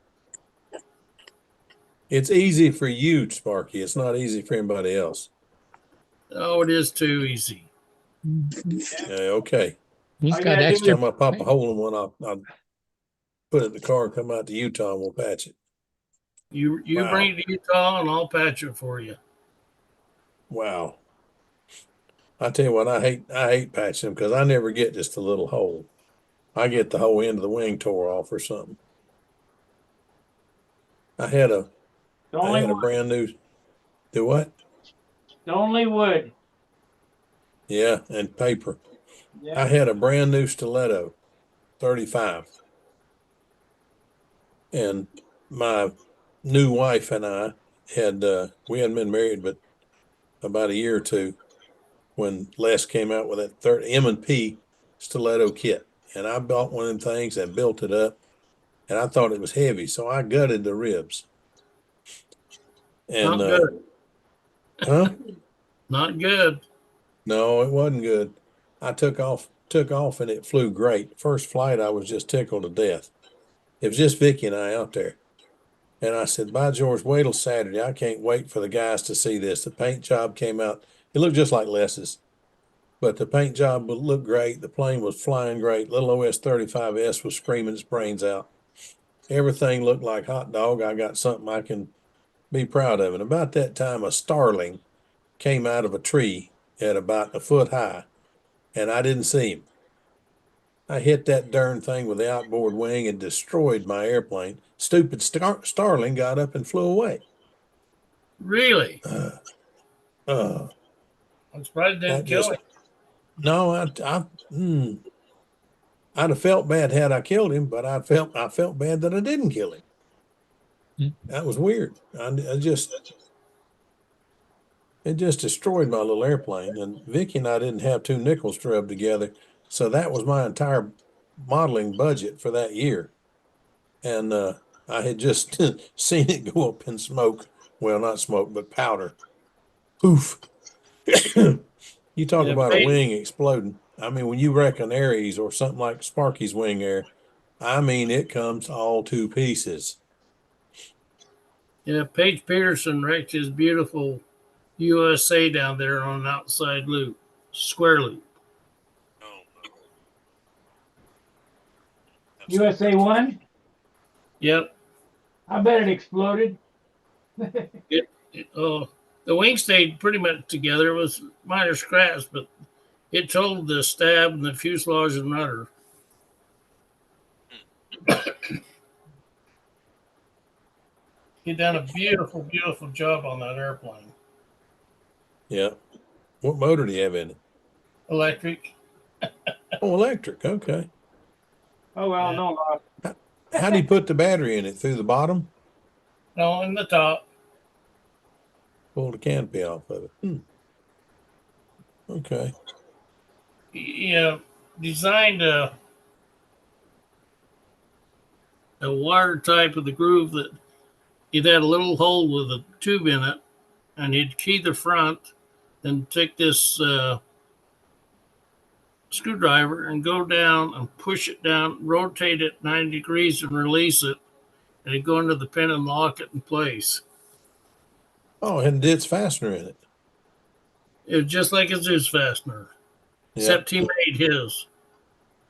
It's easy for you, Sparky. It's not easy for anybody else. Oh, it is too easy. Yeah, okay. He's All you got gotta do Next extra. time I pop a hole in one, I'll put it in the car and come out to Utah and we'll patch it. You Wow. bring it to Utah and I'll patch it for you. Wow. I tell you what, I hate patching them because I never get just a little hole. I get the whole end of the wing tore off or something. I had a wood. brand new. Do what? Only wood. Yeah, and paper. Yeah. I had a brand new stiletto, 35. And my new wife and I had we hadn't been married but about a year or two when Les came out with that M&P stiletto kit. And I bought one of them things and built it up. And I thought it was heavy, so I gutted the ribs. And Not good. huh? Not good. No, it wasn't good. I took off and it flew great. First flight I was just tickled to death. It was just Vicky and I out there. And I said, by George, wait till Saturday. I can't wait for the guys to see this. The paint job came out. It looked just like Les's, but the paint job would look great. The plane was flying great. Little OS-35S was screaming its brains out. Everything looked like hot dog. I got something I can be proud of. And about that time, a starling came out of a tree at about a foot high, and I didn't see him. I hit that darn thing with the outboard wing and destroyed my airplane. Stupid starling got up and flew away. Really? I'm surprised it didn't kill him. No, I'd have felt bad had I killed him, but I felt bad that I didn't kill him. That was weird. It just destroyed my little airplane. And Vicky and I didn't have two nickels to rub together, so that was my entire modeling budget for that year. And I had just seen it go up in smoke. Well, not smoke, but powder. Poof. You talk about a wing exploding. I mean, when you wreck an Aries or something like Sparky's wing air, I mean, it comes all to pieces. Yeah, Paige Peterson wrecked his beautiful USA down there on an outside loop, square loop. USA 1? Yep. I bet it exploded. The wing stayed pretty much together. It was minor scratch, but it totaled the stab and the fuselage and rudder. He done a beautiful, beautiful job on that airplane. Yeah. What motor do you have in it? Electric. Oh, electric. Okay. Oh, well, no. How do you put the battery in it? Through the bottom? No, in the top. Pull the canopy off of it. Okay. He designed a wire type of the groove that it had a little hole with a tube in it, and he'd key the front, then take this screwdriver and go down and push it down, rotate it 90 degrees and release it, and it'd go into the pin and lock it in place. Oh, and it's fastener in it. It was just like a Zeus fastener, except he made his.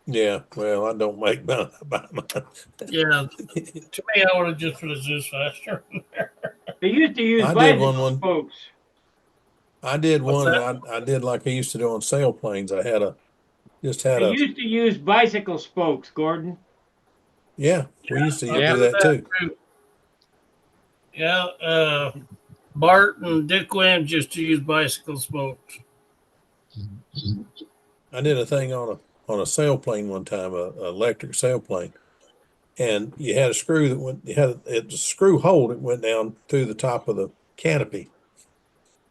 Yeah, well, I don't make mine. Yeah, to me, I would have just put a Zeus fastener in there. They used to use bicycle spokes. I did one. I did like I used to do on sailplanes. I had They used to use bicycle spokes, Gordon. Yeah, we used to do that too. Yeah, Bart and Dick Williams used to use bicycle spokes. I did a thing on a sailplane one time, a electric sailplane, and you had a screw that went. It's a screw hole that went down through the top of the canopy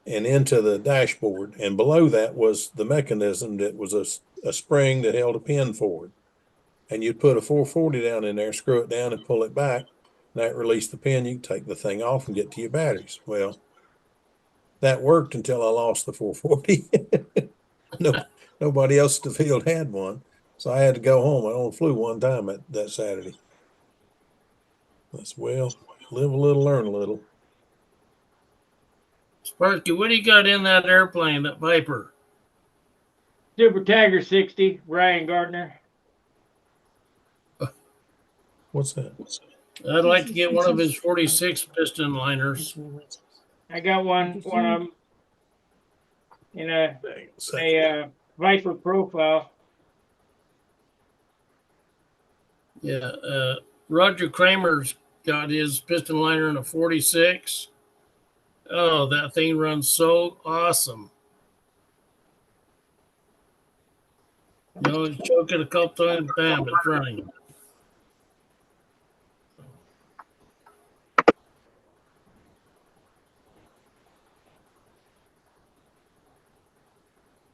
and into the dashboard, and below that was the mechanism that was a spring that held a pin forward, and you'd put a 440 down in there, screw it down, and pull it back. That released the pin. You can take the thing off and get to your batteries. Well, that worked until I lost the 440. No, nobody else in the field had one. So I had to go home. I only flew one time that Saturday. That's well, live a little, learn a little. Sparky, what do you got in that airplane, that Viper? Super Tiger 60, Ryan Gardner. What's that? I'd like to get one of his 46 piston liners. I got one of them in a Viper profile. Yeah, Roger Kramer's got his piston liner in a 46. Oh, that thing runs so awesome. You know, choke it a couple times, bam, it's running.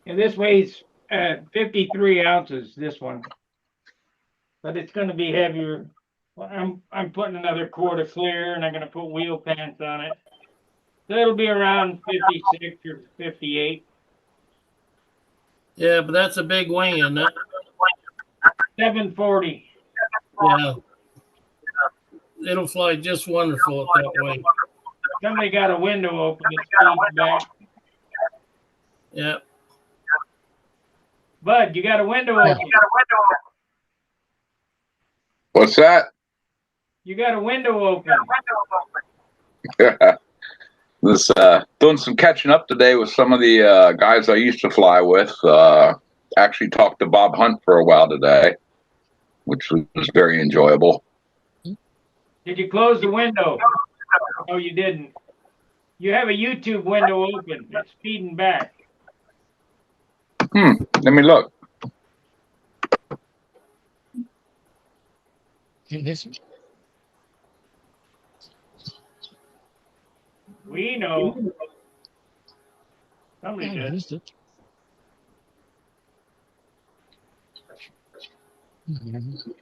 And this weighs 53 ounces, this one. But it's going to be heavier. Well, I'm putting another quart of clear, and I'm going to put wheel pants on it. So it'll be around 56 or 58. Yeah, but that's a big wing, isn't it? 740. Yeah. It'll fly just wonderful at that way. Somebody got a window open. It's feeding back. Yeah. Bud, you got a window open. What's that? You got a window open. This doing some catching up today with some of the guys I used to fly with. Actually talked to Bob Hunt for a while today, which was very enjoyable. Did you close the window? No, you didn't. You have a YouTube window open. It's feeding back. Let me look. This We know. Somebody I did. used it. Mhm.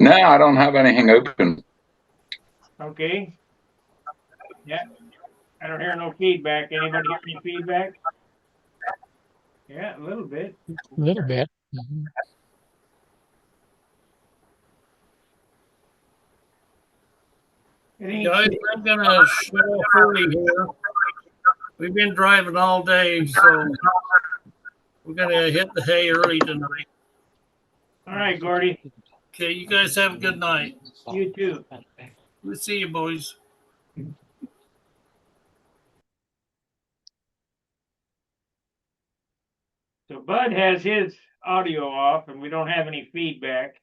No, I don't have anything open. Okay. Yeah. I don't hear no feedback. Anybody hear any feedback? Yeah, a little bit. A little bit. Mhm. It ain't Guys, I'm going to show 40 here. We've been driving all day, so we're going to hit the hay early tonight. all right, Gordy. Okay, you guys have a good night. You too. We'll see you, boys. So Bud has his audio off, and we don't have any feedback.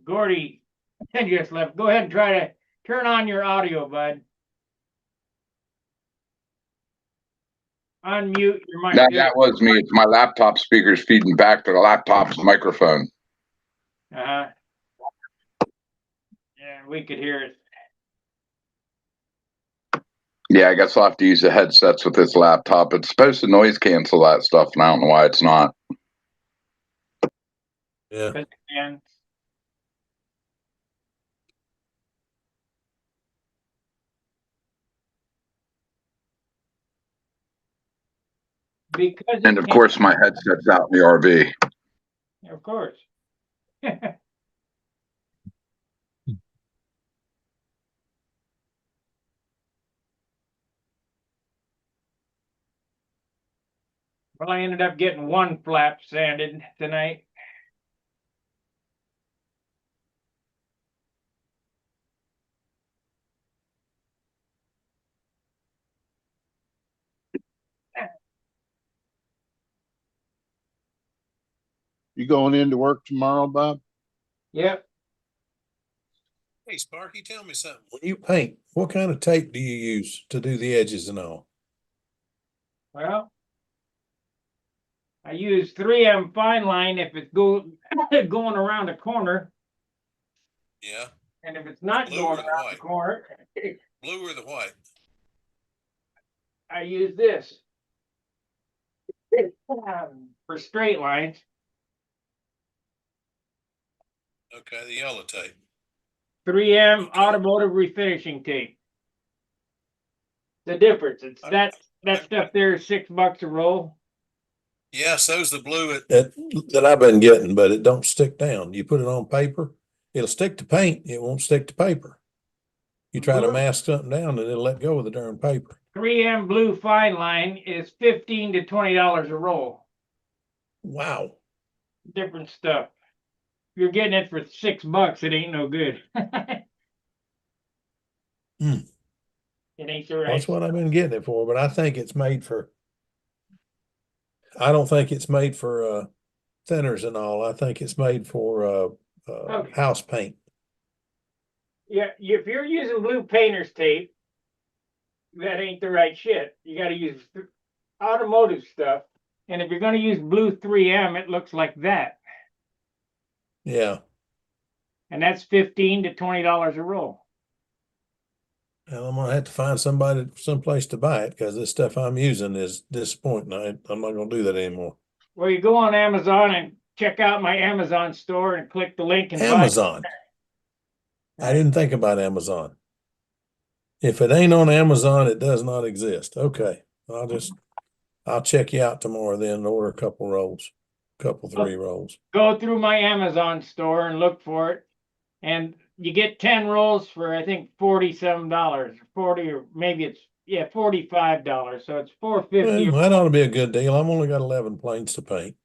Gordy just left. Go ahead and try to turn on your audio, Bud. Unmute your mic. No, that was me. It's my laptop speakers feeding back to the laptop's microphone. Uh-huh. Yeah, we could hear it. Yeah, I guess I'll have to use the headsets with this laptop. It's supposed to noise cancel that stuff, and I don't know why it's not. Yeah. And because And of course, my headset's out in the RV. of course. Well, I ended up getting one flap sanded tonight. You going into work tomorrow, Bob? Yep. Hey, Sparky, tell me something. When you paint, what kind of tape do you use to do the edges and all? Well, I use 3M fine line if it's going around a corner, Yeah. and if it's not Blue going or the around white? the corner, Blue or the white? I use this. For straight lines. Okay, the yellow tape. 3M Okay. automotive refinishing tape. The difference, it's that stuff there is $6 a roll. Yeah, so's the blue that I've been getting, but it don't stick down. You put it on paper, it'll stick to paint, it won't stick to paper. You try to Blue. mask something down and it'll let go of the darn paper. 3M blue fine line is $15 to $20 a roll. Wow. Different stuff. If you're getting it for $6, it ain't no good. Mm. It ain't the right. That's what I've been getting it for, but I think it's made for, I don't think it's made for thinners and all. I think it's made for Okay. house paint. Yeah, if you're using blue painter's tape, that ain't the right shit. You got to use automotive stuff. And if you're going to use blue 3M, it looks like that. Yeah. And that's $15 to $20 a roll. And I'm gonna have to find someplace to buy it because this stuff I'm using is disappointing. I'm not gonna do that anymore. Well, you go on Amazon and check out my Amazon store and click the link and Amazon. buy. I didn't think about Amazon. If it ain't on Amazon, it does not exist. Okay. I'll check you out tomorrow then and order a couple rolls, three rolls. Go through my Amazon store and look for it. And you get 10 rolls for, I think, $47, 40, or maybe it's, yeah, $45. So it's $4.50. Well, that ought to be a good deal. I've only got 11 planes to paint.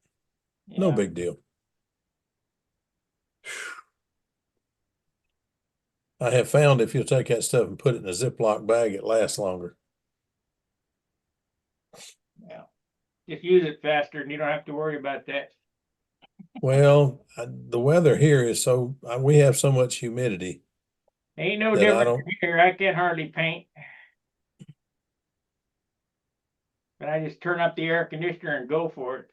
No Yeah. big deal. I have found if you'll take that stuff and put it in a Ziploc bag, it lasts longer. Yeah. Just use it faster and you don't have to worry about that. Well, the weather here is so, we have so much humidity. Ain't no That I different don't- here. I can hardly paint. But I just turn up the air conditioner and go for it.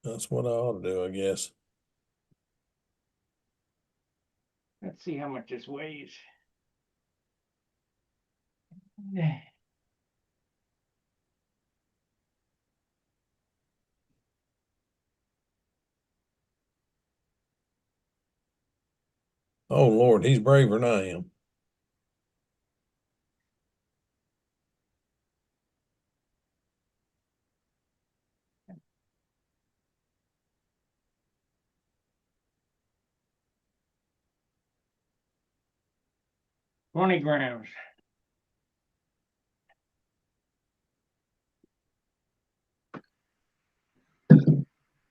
That's what I ought to do, I guess. Let's see how much this weighs. Oh Lord, he's braver than I am. $20 grams.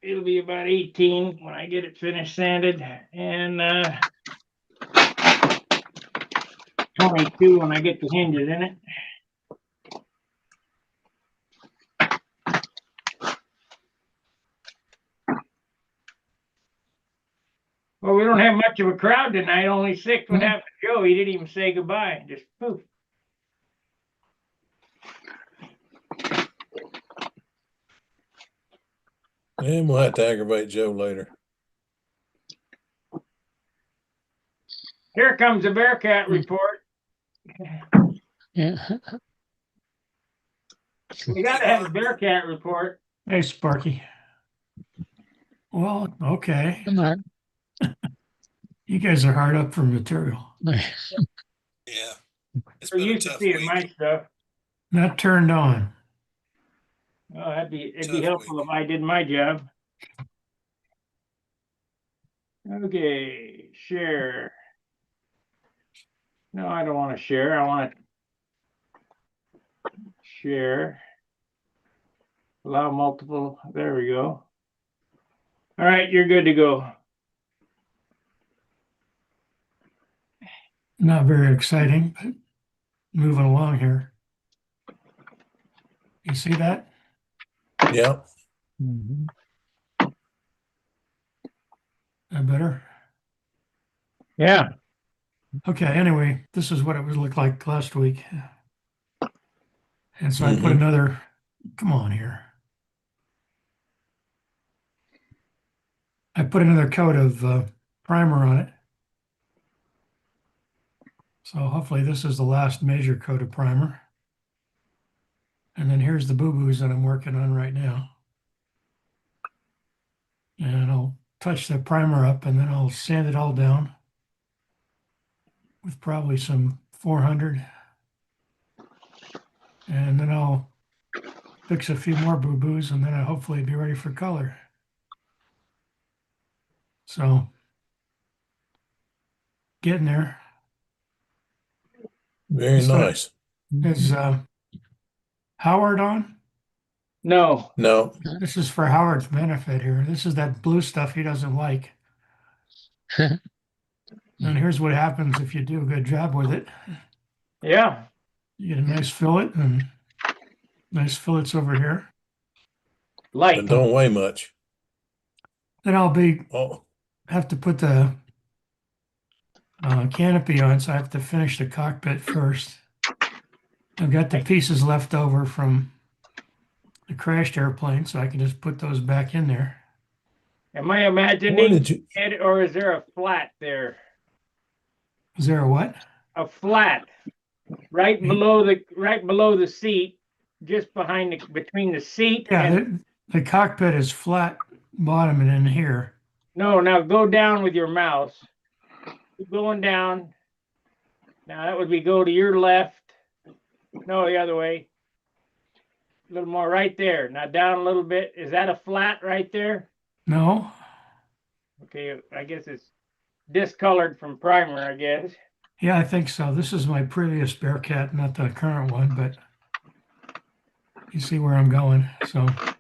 It'll be about 18 when I get it finished sanded, and 22 when I get the hinges in it. Well, we don't have much of a crowd tonight, only 6. What happened to Joe? He didn't even say goodbye, just poof. And we'll have to aggravate Joe later. Here comes the Bearcat report. Yeah. We got to have a Bearcat report. Hey, Sparky. Well, okay. Come on. You guys are hard up for material. Yeah. It's We're been a used to tough seeing week. my stuff. Not turned on. Oh, it'd be Tough helpful week. if I did my job. Okay, share. No, I don't want to share. I want to share. Allow multiple. There we go. All right, you're good to go. Not very exciting, but moving along here. You see that? Yeah. Mhm. That better? Yeah. Okay, anyway, this is what it would look like last week. And so I put Mhm. another, come on here. I put another coat of primer on it. So hopefully this is the last major coat of primer. And then here's the boo-boos that I'm working on right now. And I'll touch the primer up and then I'll sand it all down with probably some 400. And then I'll fix a few more boo-boos and then I'll hopefully be ready for color. So getting there. Very So nice. is Howard on? No, No, This is for Howard's benefit here. This is that blue stuff he doesn't like. And here's what happens if you do a good job with it. yeah, You get a nice fillet and nice fillets over here. light. and don't weigh much. Then I'll Oh, have to put the canopy on, so I have to finish the cockpit first. I've got the pieces left over from the crashed airplane, so I can just put those back in there. Am I where imagining did you? it, or is there a flat there? Is there a what? A flat right below the seat, just behind between the seat Yeah, and the cockpit is flat bottom and in here. no. Now go down with your mouse. Keep going down. Now that would be go to your left. No, the other way. A little more right there. Now down a little bit. Is that a flat right there? No? Okay, I guess it's discolored from primer, I guess. Yeah, I think so. This is my previous Bearcat, not the current one, but you see where I'm going. So, and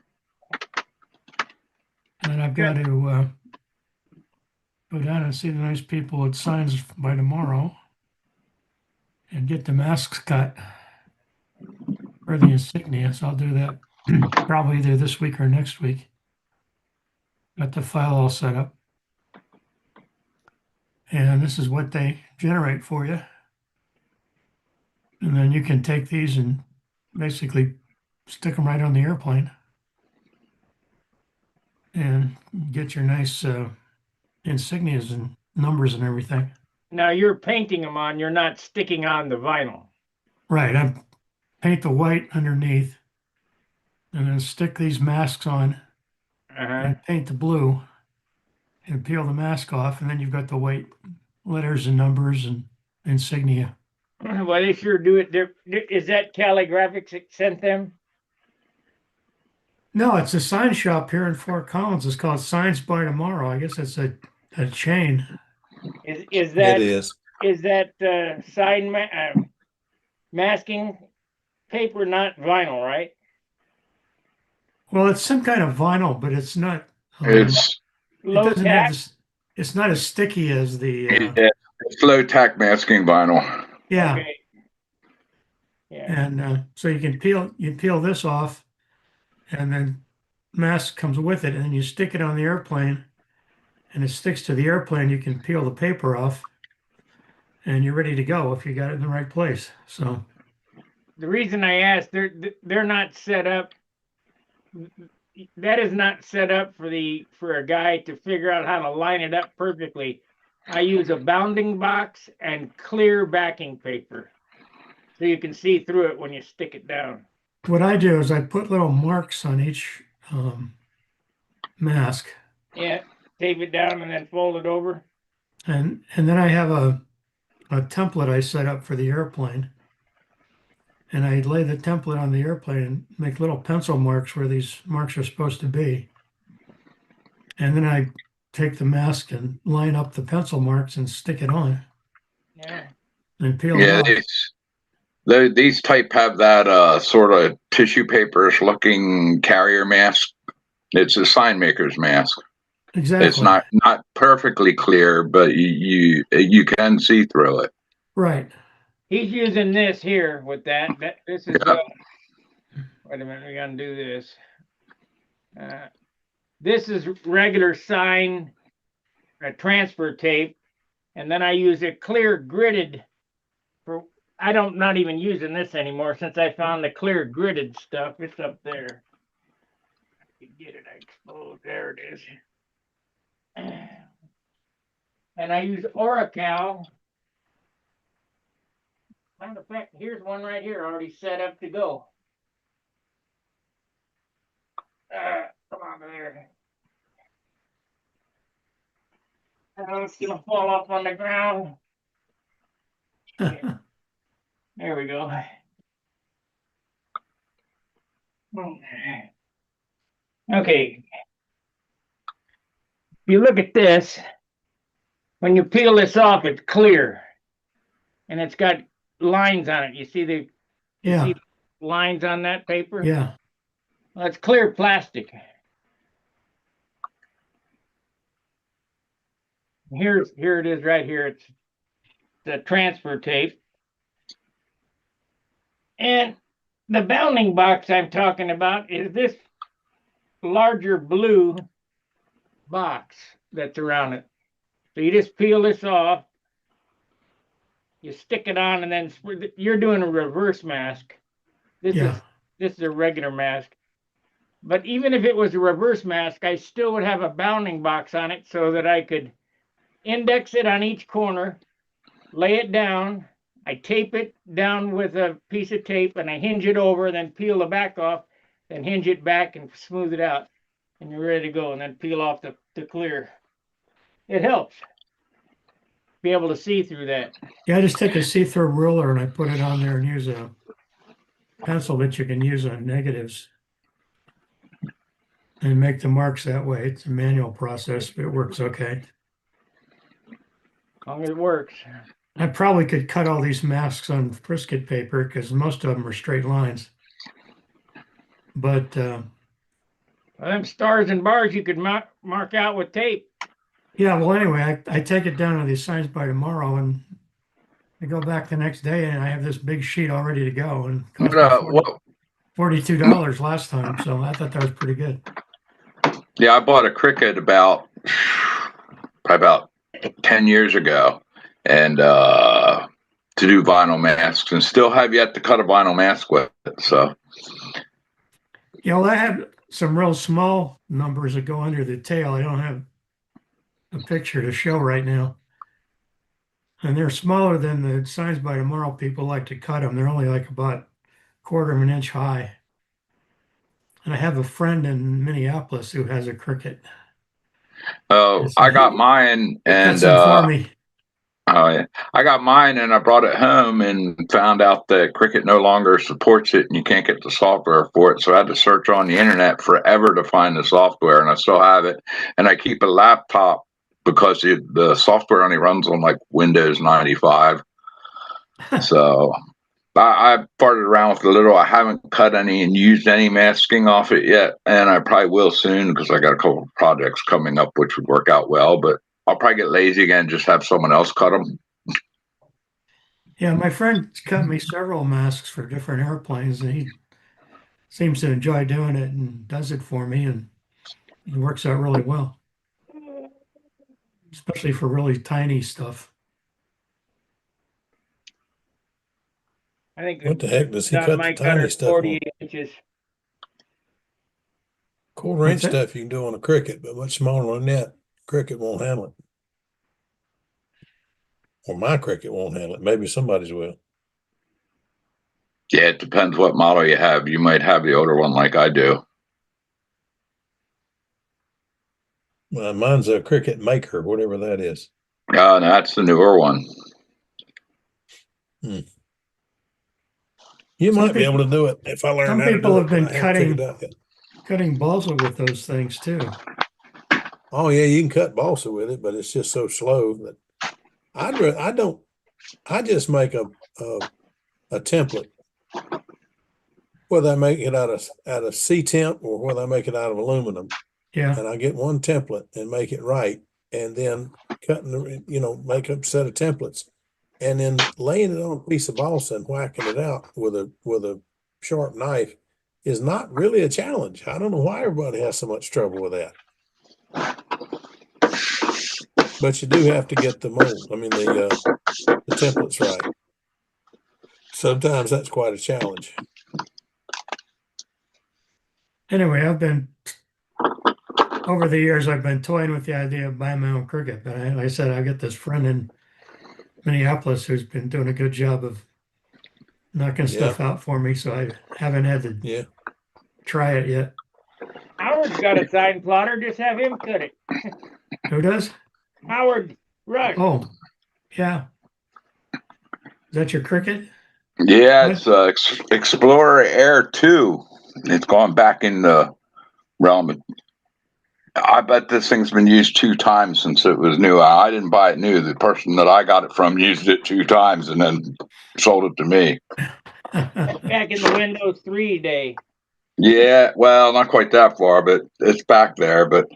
then I've got to go down and see the nice people at Signs by tomorrow and get the masks cut for the insignia. So I'll do that probably either this week or next week. Got the file all set up. And this is what they generate for you. And then you can take these and basically stick them right on the airplane and get your nice insignias and numbers and everything. Now you're painting them on, you're not sticking on the vinyl. Right. I paint the white underneath and then stick these masks on and paint the blue and peel the mask off. And then you've got the white letters and numbers and insignia. Well, they sure do it. Is that Cali Graphics that sent them? No, it's a sign shop here in Fort Collins. It's called Signs by Tomorrow. I guess it's a chain. Is that It is. sign masking paper not vinyl, right? Well, it's some kind of vinyl, but it's not. It's It Low doesn't have tack. this. It's not as sticky as the. yeah, it's low tack masking vinyl. Yeah, Okay. Yeah. and so you peel this off, and then mask comes with it, and then you stick it on the airplane, and it sticks to the airplane. You can peel the paper off, and you're ready to go if you got it in the right place. So The reason I asked, they're not set up. That is not set up for a guy to figure out how to line it up perfectly. I use a bounding box and clear backing paper, so you can see through it when you stick it down. what I do is I put little marks on each mask, Yeah, tape it down and then fold it over. and then I have a template I set up for the airplane. And I lay the template on the airplane and make little pencil marks where these marks are supposed to be. And then I take the mask and line up the pencil marks and stick it on Yeah. and peel Yeah, it off. these type have that sort of tissue papers looking carrier mask. It's a sign maker's mask. Exactly. It's not perfectly clear, but you can see through it. Right. He's using this here with that. This is Yeah. wait a minute, we gotta do this. This is regular sign transfer tape, and then I use a clear gridded for. Not even using this anymore since I found the clear gridded stuff. It's up there. You get it exposed. There it is. And I use Oracal. Matter of fact, here's one right here already set up to go. Come on there. Oh, it's gonna fall off on the ground. There we go. Okay. If you look at this, when you peel this off, it's clear. And it's got lines on it. You see the Yeah, lines on that paper? yeah, Well, it's clear plastic. Here it is right here. It's the transfer tape. And the bounding box I'm talking about is this larger blue box that's around it. So you just peel this off, you stick it on, and then you're doing a reverse mask. yeah. This is a regular mask. But even if it was a reverse mask, I still would have a bounding box on it so that I could index it on each corner, lay it down. I tape it down with a piece of tape and I hinge it over, then peel the back off, then hinge it back and smooth it out. And you're ready to go, and then peel off the clear. It helps be able to see through that. Yeah, I just take a see-through ruler and I put it on there and use a pencil that you can use on negatives and make the marks that way. It's a manual process, but it works okay. As long as it works. I probably could cut all these masks on brisket paper because most of them are straight lines. But Well, them stars and bars you could mark out with tape. yeah, well, anyway, I take it down to the signs by tomorrow and I go back the next day and I have this big sheet all ready to go, and it cost me $42 last time. So I thought that was pretty good. Yeah, I bought a Cricut probably about 10 years ago, and to do vinyl masks, and still have yet to cut a vinyl mask with it. So, Yeah, well, I have some real small numbers that go under the tail. I don't have a picture to show right now. And they're smaller than the signs by tomorrow people like to cut them. They're only like about 1/4 of an inch high. And I have a friend in Minneapolis who has a Cricut. I got mine, and Cuts them for me. I got mine, and I brought it home and found out that Cricut no longer supports it, and you can't get the software for it. So I had to search on the internet forever to find the software, and I still have it. And I keep a laptop because the software only runs on like Windows 95. So I farted around with a little. I haven't cut any and used any masking off it yet, and I probably will soon because I got a couple of projects coming up which would work out well. But I'll probably get lazy again and just have someone else cut them. Yeah, my friend cut me several masks for different airplanes, and he seems to enjoy doing it and does it for me, and it works out really well, especially for really tiny stuff. I think What the heck does he cut the my tiny cutter stuff on? 48 inches. 1/4 inch What's that? stuff you can do on a Cricut, but much smaller than that. Cricut won't handle it. Or my Cricut won't handle it. Maybe somebody's will. Yeah, it depends what model you have. You might have the older one like I do. Well, mine's a Cricut Maker, whatever that is. No, that's the newer one. You might be able to do it if I learn Some how to people do have it. been but I haven't figured cutting it out yet. cutting balsa with those things too. Oh yeah, you can cut balsa with it, but it's just so slow that I just make a template, whether I make it out of C-temp or whether I make it out of aluminum. Yeah, And I get one template and make it right, and then make up a set of templates, and then laying it on a piece of balsa and whacking it out with a sharp knife is not really a challenge. I don't know why everybody has so much trouble with that. But you do have to get the templates right. Sometimes that's quite a challenge. anyway, over the years, I've been toying with the idea of buying my own Cricut, but like I said, I've got this friend in Minneapolis who's been doing a good job of knocking stuff out for me, so I haven't had to try it yet. I Howard's got a sign plotter. Just have him cut it. Who does? Howard Rush. Oh, yeah. Is that your cricket? Yeah, What? it's Explorer Air 2. It's gone back in the realm of, I bet this thing's been used 2 times since it was new. I didn't buy it new. The person that I got it from used it 2 times and then sold it to me. Back in the Windows 3 day. Yeah, well, not quite that far, but it's back there. But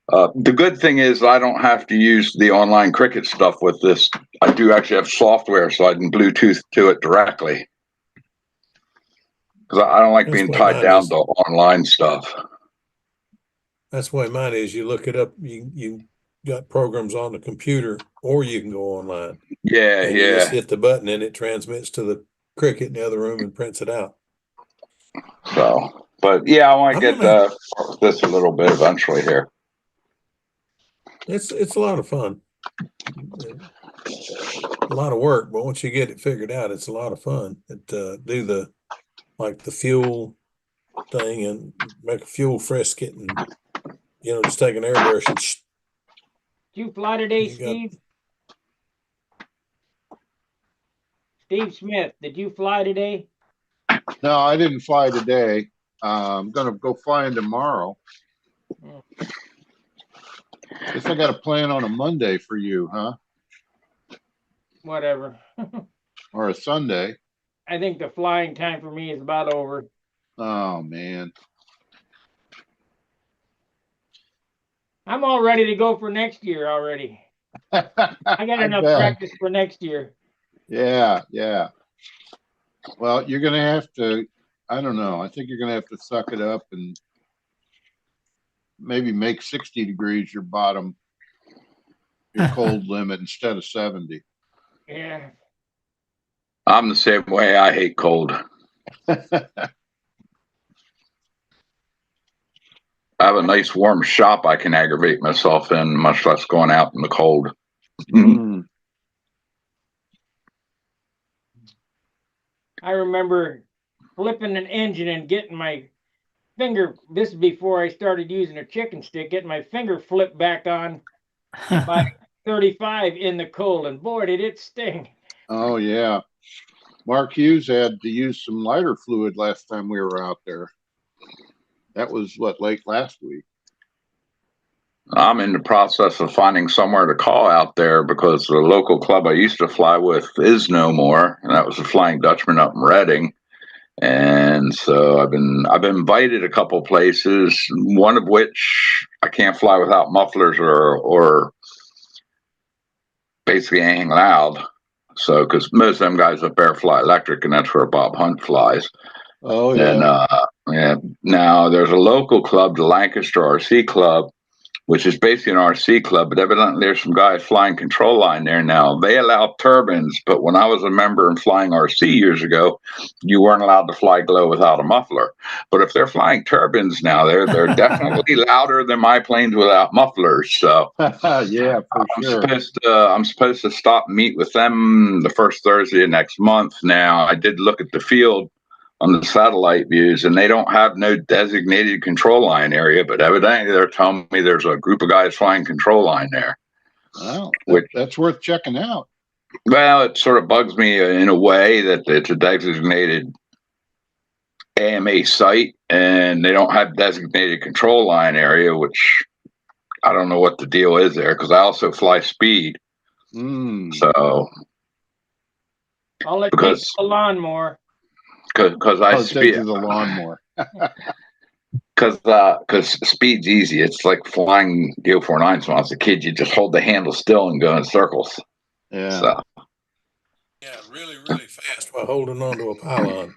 the good thing is I don't have to use the online cricket stuff with this. I do actually have software, so I can Bluetooth to it directly. Because I don't like That's being what tied mine down is. to online stuff. That's the way mine is. You look it up, you got programs on the computer, or you can go online. Yeah, And you just yeah. hit the button and it transmits to the cricket in the other room and prints it out. So, but yeah, I want I'm to get gonna, this a little bit eventually here. it's a lot of fun. A lot of work, but once you get it figured out, it's a lot of fun. Do the fuel thing and make a fuel frisket and just take an airbrush and Did you fly today, you got Steve? Steve Smith, did you fly today? No, I didn't fly today. I'm gonna go flying tomorrow. Guess I got a plan on a Monday for you, huh? Whatever. Or a Sunday. I think the flying time for me is about over. Oh man. I'm all ready to go for next year already. I got enough bet. practice for next year. Yeah, yeah. Well, you're gonna have to, I don't know. I think you're gonna have to suck it up and maybe make 60 degrees your bottom, your cold limit instead of 70. Yeah. I'm the same way. I hate cold. I have a nice warm shop I can aggravate myself in, much less going out in the cold. Mm. I remember flipping an engine and getting my finger, this is before I started using a chicken stick, getting my finger flipped back on by 35 in the cold, and boy, did it sting. Oh yeah. Mark Hughes had to use some lighter fluid last time we were out there. That was what, late last week. I'm in the process of finding somewhere to call out there because the local club I used to fly with is no more, and that was the Flying Dutchman up in Reading. And so I've been invited a couple places, one of which I can't fly without mufflers or basically anything loud. So because most of them guys up there fly electric, and that's where Bob Hunt flies. Oh And yeah. yeah, now there's a local club, the Lancaster RC Club, which is basically an RC club, but evidently there's some guys flying control line there now. They allow turbines, but when I was a member and flying RC years ago, you weren't allowed to fly glow without a muffler. But if they're flying turbines now, they're definitely louder than my planes without mufflers. So Yeah, for sure. I'm supposed to stop and meet with them the first Thursday of next month. Now I did look at the field on the satellite views, and they don't have no designated control line area, but evidently they're telling me there's a group of guys flying control line there. Well, Which, that's worth checking out. well, it sort of bugs me in a way that it's a designated AMA site, and they don't have designated control line area, which I don't know what the deal is there, because I also fly speed. Mm. So, All it because takes a lawnmower. because I All it takes speed. is a lawnmower. Because speed's easy. It's like flying the 049. So when I was a kid, you just hold the handle still and go in circles. Yeah. So yeah, really, really fast while holding onto a pylon.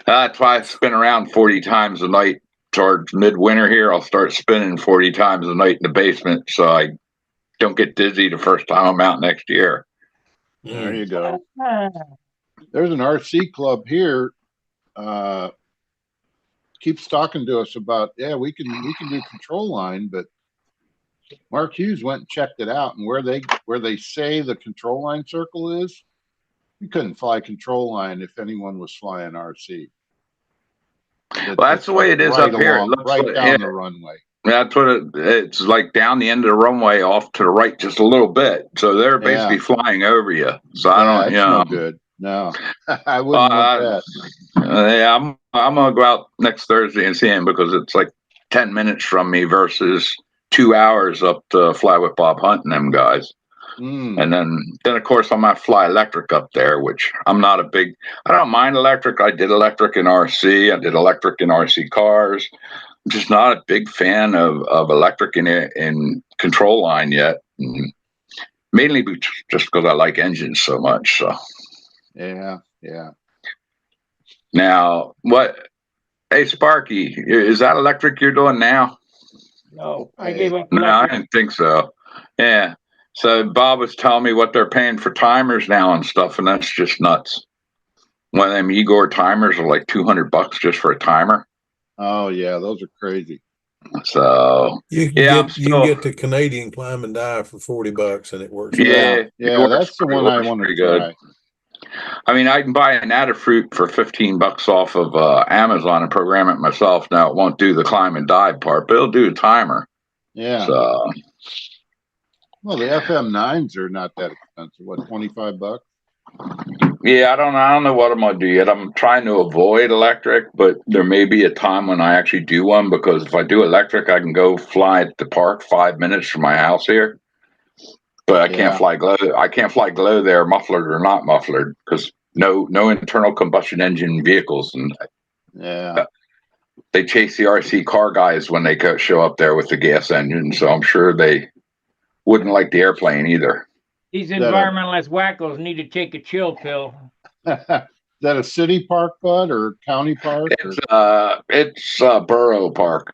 that's why I spin around 40 times a night. Towards midwinter here, I'll start spinning 40 times a night in the basement, so I don't get dizzy the first time I'm out next year. There you go. There's an RC club here. Keeps talking to us about, yeah, we can do control line, but Mark Hughes went and checked it out, and where they say the control line circle is, you couldn't fly control line if anyone was flying RC. That's Well, that's just the way like it is right up here. It along, looks right like, down yeah, the runway. that's what it's like down the end of the runway off to the right just a little bit. So they're basically Yeah. flying over you. So I Yeah, don't, it's no good. No, I wouldn't want uh, that. yeah, I'm gonna go out next Thursday and see him because it's like 10 minutes from me versus 2 hours up to fly with Bob Hunt and them guys. Mm, And then of course I'm gonna fly electric up there, which I don't mind electric. I did electric in RC. I did electric in RC cars. I'm just not a big fan of electric in control line yet. Mainly just because I like engines so much. So yeah, yeah. now hey Sparky, is that electric you're doing now? No, I Hey, gave up No, I electric. didn't think so. Yeah. So Bob was telling me what they're paying for timers now and stuff, and that's just nuts. One of them Igor timers are like $200 just for a timer. oh yeah, those are crazy. So yeah, I'm You can still get the Canadian climb and dive for $40 and it works. yeah, Yeah, it yeah, works that's the pretty, one I works want to pretty good. try. I mean, I can buy an Adafruit for $15 off of Amazon and program it myself. Now it won't do the climb and dive part, but it'll do the timer. Yeah. So Well, the FM9s are not that expensive. What, $25? yeah, I don't know what I'm gonna do yet. I'm trying to avoid electric, but there may be a time when I actually do one because if I do electric, I can go fly at the park 5 minutes from my house here. But I can't Yeah, fly glow. I can't fly glow there, mufflered or not mufflered, because no internal combustion engine vehicles, and yeah. they chase the RC car guys when they show up there with the gas engine. So I'm sure they wouldn't like the airplane either. These That environmentalist wackos need to take a chill pill. Is that a city park, Bud, or county park? Or? It's Borough Park,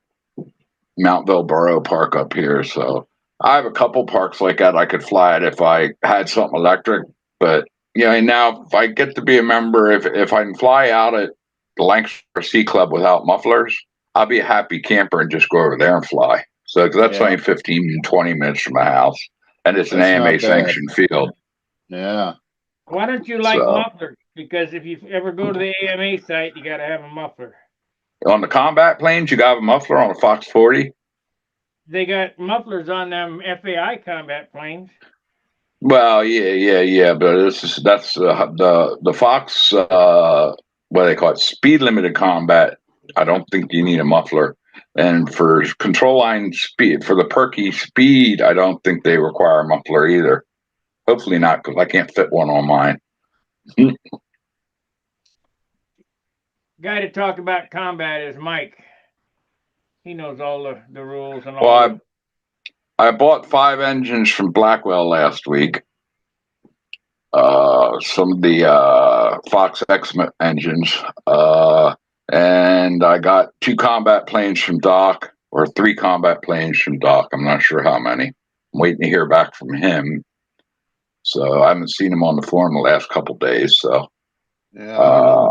Mountville Borough Park up here. So I have a couple parks like that I could fly at if I had something electric. But and now if I get to be a member, if I can fly out at the Lancaster Sea Club without mufflers, I'll be a happy camper and just go over there and fly. So 'cause that's Yeah, only 15, 20 minutes from my house, and it's an that's AMA not bad. sanctioned field. Yeah. Why don't you like So mufflers? Because if you ever go to the AMA site, you got to have a muffler. on the combat planes, you got a muffler on a Fox 40. They got mufflers on them FAI combat planes. Well, yeah, but that's the Fox what do they call it, speed limited combat. I don't think you need a muffler, and for control line speed for the perky speed, I don't think they require a muffler either. Hopefully not, because I can't fit one on mine. Guy to talk about combat is Mike. He knows all the rules and all. Well, I bought 5 engines from Blackwell last week. Some of the Fox X engines, and I got 2 combat planes from Doc, or 3 combat planes from Doc. I'm not sure how many. I'm waiting to hear back from him. So I haven't seen him on the forum the last couple days. So Yeah.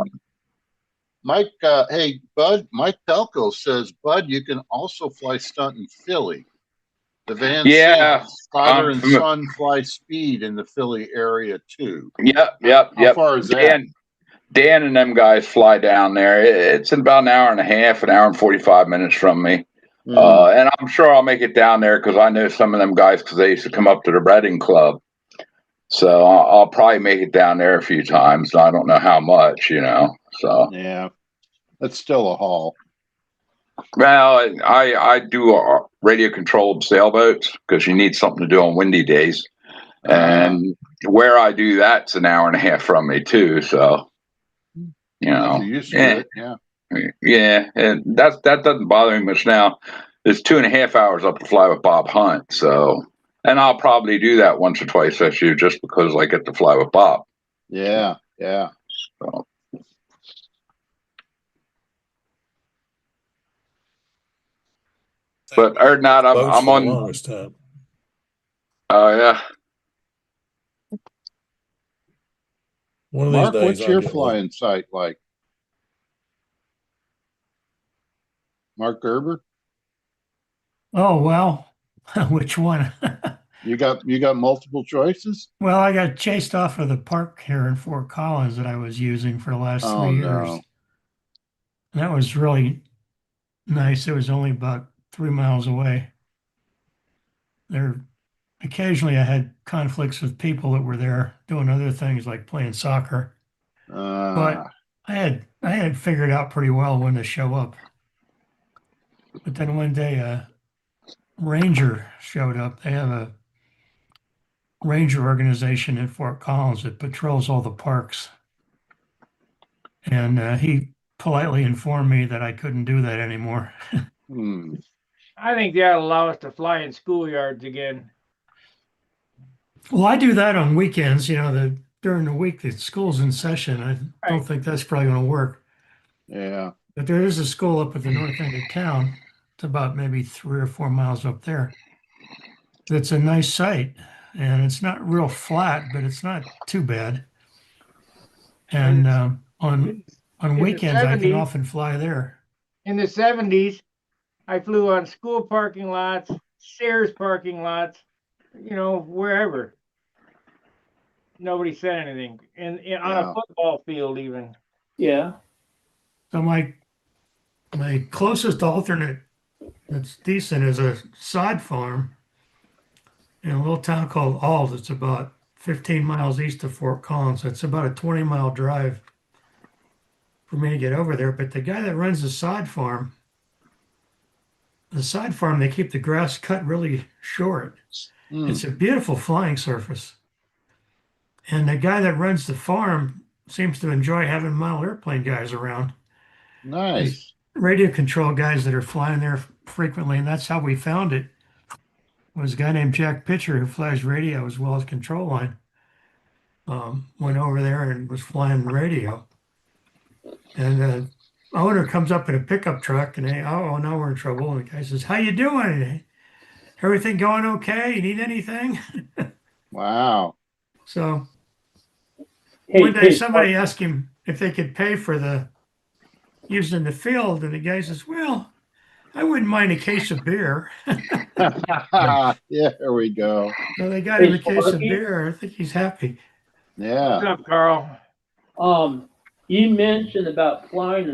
Mike, hey, Bud, Mike Pelko says, Bud, you can also fly stunt in Philly. The Van Sants, father and son fly speed in the Philly area too. Yep. How far is that? Dan and them guys fly down there. It's about an hour and a half, an hour and 45 minutes from me. And I'm sure I'll make it down there because I know some of them guys because they used to come up to the Reading Club. So I'll probably make it down there a few times. I don't know how much, So yeah, that's still a haul. Well, I do radio controlled sailboats because you need something to do on windy days, and where I do that's an hour and a half from me too. So You're used to it, yeah, and that doesn't bother me much now. It's 2.5 hours up to fly with Bob Hunt, so and I'll probably do that once or twice this year just because I get to fly with Bob. Yeah. So. But other than that, I'm on the longest time. Oh yeah. One of Mark, these days, what's I'll your get flying site like? Mark Gerber? Oh, well, which one? You got multiple choices? Well, I got chased off of the park here in Fort Collins that I was using for the last 3 years. No. That was really nice. It was only about 3 miles away. There, occasionally I had conflicts with people that were there doing other things like playing soccer, but I had figured out pretty well when to show up. But then one day a ranger showed up. They have a ranger organization in Fort Collins that patrols all the parks. And he politely informed me that I couldn't do that anymore. I think they ought to allow us to fly in schoolyards again. Well, I do that on weekends, during the week the school's in session. I don't Right. think that's probably going to work. Yeah. But there is a school up at the north end of town. It's about maybe 3 or 4 miles up there. That's a nice site. And it's not real flat, but it's not too bad. And on in the weekends, I can 70s often fly there. In the 70s, I flew on school parking lots, Sears parking lots, wherever. Nobody said anything. And on a football field even. Yeah. So my closest alternate that's decent is a sod farm in a little town called Ald. It's about 15 miles east of Fort Collins. It's about a 20-mile drive for me to get over there. But the guy that runs the sod farm, they keep the grass cut really short. It's a beautiful flying surface. And the guy that runs the farm seems to enjoy having model airplane guys around. Nice. Radio control guys that are flying there frequently, and that's how we found it. Was a guy named Jack Pitcher who flies radio as well as control line. Went over there and was flying radio. And the owner comes up in a pickup truck, and now we're in trouble. And the guy says, "How you doing? Everything going okay? You need anything?" Wow. So one day somebody asked him if they could pay for the use in the field, and the guy says, "Well, I wouldn't mind a case of beer." Yeah, there we go. So they got him a case of beer. I think he's happy. Yeah. What's up, Carl? You mentioned about flying,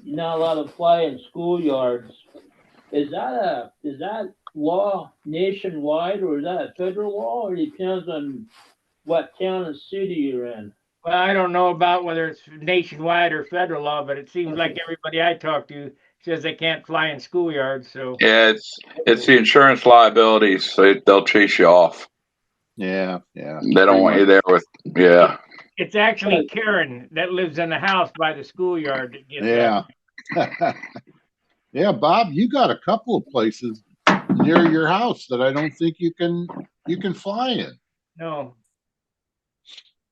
you're not allowed to fly in schoolyards. Is that law nationwide, or is that a federal law, or it depends on what town and city you're in? Well, I don't know about whether it's nationwide or federal law, but it seems like everybody I talk to says they can't fly in schoolyards. So Yeah, it's the insurance liabilities. They'll chase you off. Yeah, yeah. They don't want you there with, yeah. It's actually Karen that lives in the house by the schoolyard that gets Yeah. Yeah, Bob, you got a couple of places near your house that I don't think you can fly in. No.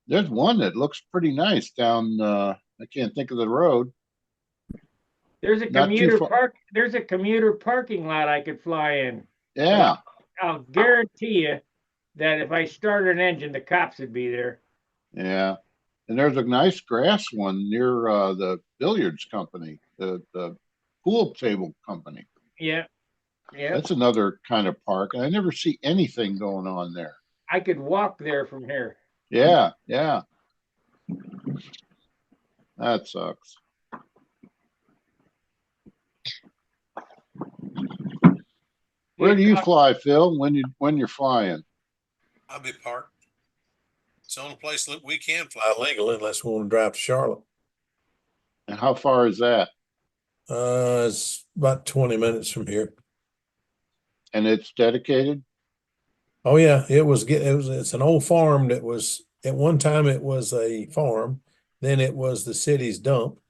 There's one that looks pretty nice down I can't think of the road. There's a commuter parking lot I could fly in. Yeah. I'll guarantee you that if I started an engine, the cops would be there. Yeah. And there's a nice grass one near the billiards company, the pool table company. Yeah. Yeah. That's another kind of park. I never see anything going on there. I could walk there from here. Yeah, yeah. That sucks. Where do you fly, Phil, when you're flying? I'll be parked. It's the only place that we can fly legal unless we want to drive to Charlotte. And how far is that? It's about 20 minutes from here. And it's dedicated? Oh yeah, it's an old farm that was at one time it was a farm, then it was the city's dump.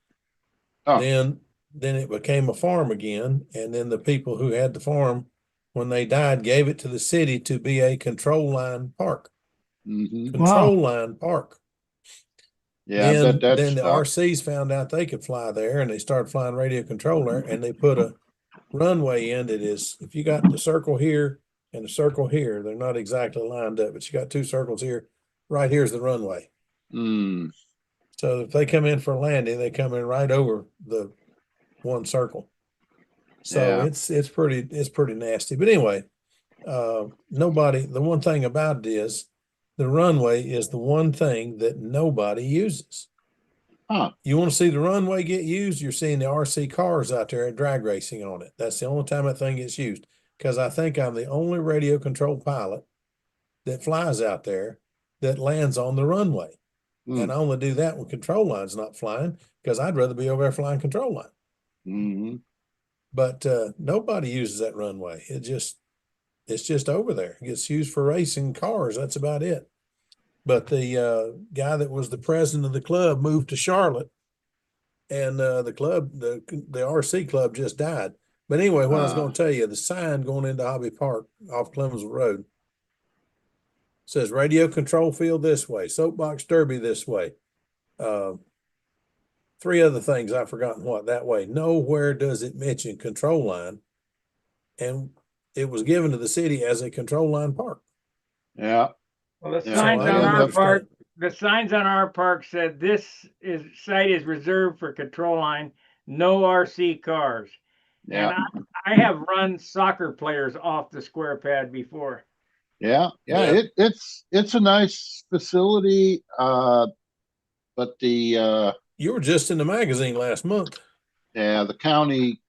Oh. Then it became a farm again, and then the people who had the farm when they died gave it to the city to be a control line park. Mm-hmm. Control line park. Yeah, then the stuck. RCs found out they could fly there, and they started flying radio controller, and they put a runway in that is, if you got the circle here and the circle here, they're not exactly lined up, but you got two circles here. Right here's the runway. Mm. So if they come in for a landing, they come in right over the one circle. So Yeah. it's pretty nasty. But anyway, the one thing about it is the runway is the one thing that nobody uses. Huh. You want to see the runway get used? You're seeing the RC cars out there at drag racing on it. That's the only time that thing gets used. Because I think I'm the only radio controlled pilot that flies out there that lands on the runway. And I only do that when control line's not flying, because I'd rather be over there flying control line. Mm-hmm. But nobody uses that runway. It's just over there. It gets used for racing cars. That's about it. But the guy that was the president of the club moved to Charlotte, and the club, the RC club, just died. But anyway, what I was going to tell you, the sign going into Hobby Park off Clemsonville Road says radio control field this way, soapbox derby this way. Three other things I've forgotten what that way. Nowhere does it mention control line, and it was given to the city as a control line park. Yeah. Well, the Yeah, signs I on don't our understand. park, the signs on our park said site is reserved for control line, no RC cars. Yeah. And I have run soccer players off the square pad before. Yeah. Yeah. It's a nice facility. But the You were just in the magazine last month. the county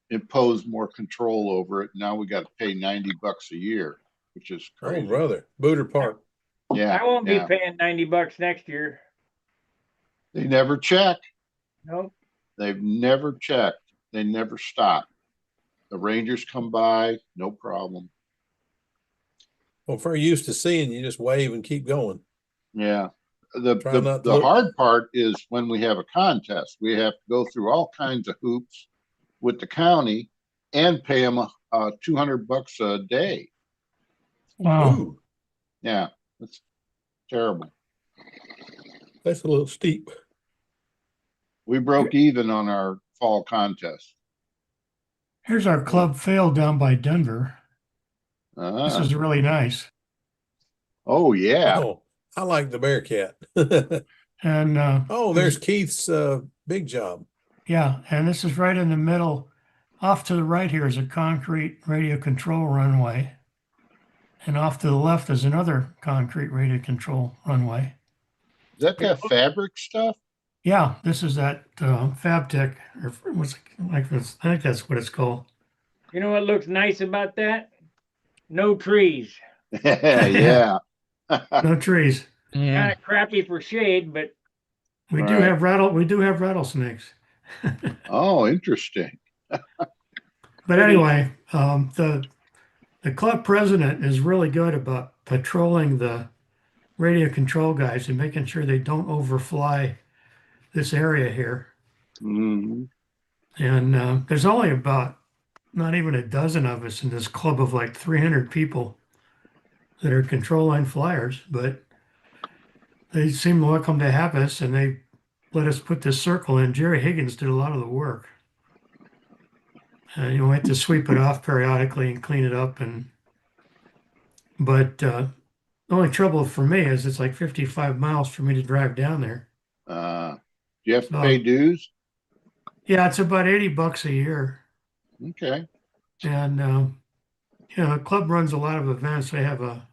imposed more control over it. Now we got to pay $90 a year, which is crazy. Oh, brother, Booter Park. Yeah. I won't be paying $90 next year. They never check. Nope. They've never checked. They never stop. The Rangers come by, no problem. Well, if we're used to seeing you, just wave and keep going. Yeah. Try not to The look. hard part is when we have a contest, we have to go through all kinds of hoops with the county and pay them $200 a day. Wow. Ooh, Yeah, that's terrible. that's a little steep. We broke even on our fall contest. Here's our club fail down by Denver. This is really nice. Oh yeah. Oh, I like the Bearcat. And Oh, there's Keith's big job. yeah, and this is right in the middle. Off to the right here is a concrete radio control runway. And off to the left is another concrete radio control runway. Is that fabric stuff? Yeah, this is that FabTech, or what's like this? I think that's what it's called. You know what looks nice about that? No trees. Yeah. No trees. Yeah. Kind of crappy for shade, but We do have rattlesnakes. Oh, interesting. But anyway, the club president is really good about patrolling the radio control guys and making sure they don't overfly this area here. Mm-hmm. And there's only about not even a dozen of us in this club of like 300 people that are control line flyers, but they seem welcome to have us, and they let us put this circle in. Jerry Higgins did a lot of the work. And we had to sweep it off periodically and clean it up. But the only trouble for me is it's like 55 miles for me to drive down there. Do you have to pay dues? Yeah, it's about $80 a year. Okay. And the club runs a lot of events. They have a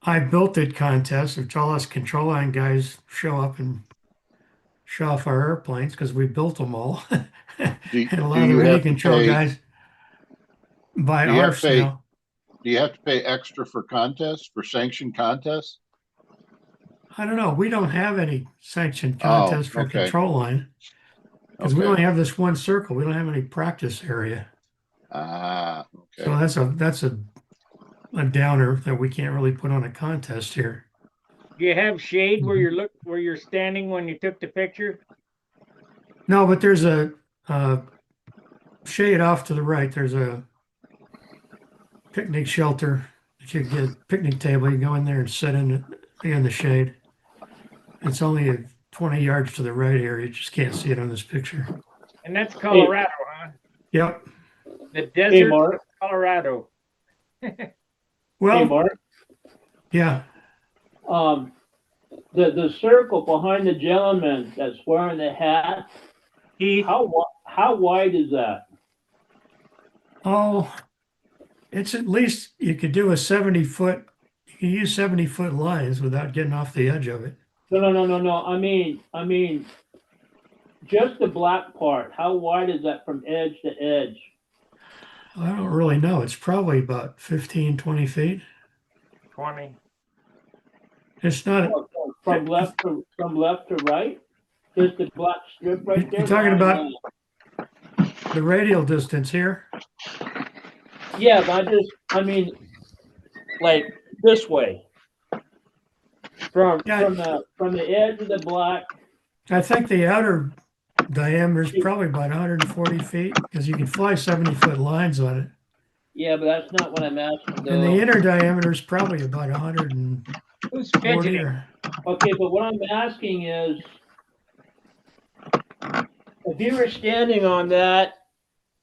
I Built It contest, which all us control line guys show up and show off our airplanes because we built them all. And a lot of the radio control guys buy ours now. Do you have to pay extra for contests, for sanctioned contests? I don't know. We don't have any sanctioned contests for control line because we only have this one circle. We don't have any practice area. Okay. So that's a downer that we can't really put on a contest here. do you have shade where you're standing when you took the picture? No, but there's a shade off to the right. There's a picnic shelter that you get, picnic table. You go in there and sit in the shade. It's only 20 yards to the right here. You just can't see it on this picture. And that's Colorado, huh? Yep. The desert of Colorado. Well, Hey, Mark. Yeah. The circle behind the gentleman that's wearing the hat. How wide is that? Oh, it's at least you could do a 70-foot. You can use 70-foot lines without getting off the edge of it. No. I mean, just the black part. How wide is that from edge to edge? I don't really know. It's probably about 15, 20 feet. 20. It's not, From left to right? Just the black strip right there? you're talking behind about that? the radial distance here. Yeah, but I mean, like this way. From the edge of the black. I think the outer diameter is probably about 140 feet because you can fly 70-foot lines on it. Yeah, but that's not what I'm asking though. And the inner diameter is probably about 140 Who's fidgeting? Okay, but what I'm asking is, if you were standing on that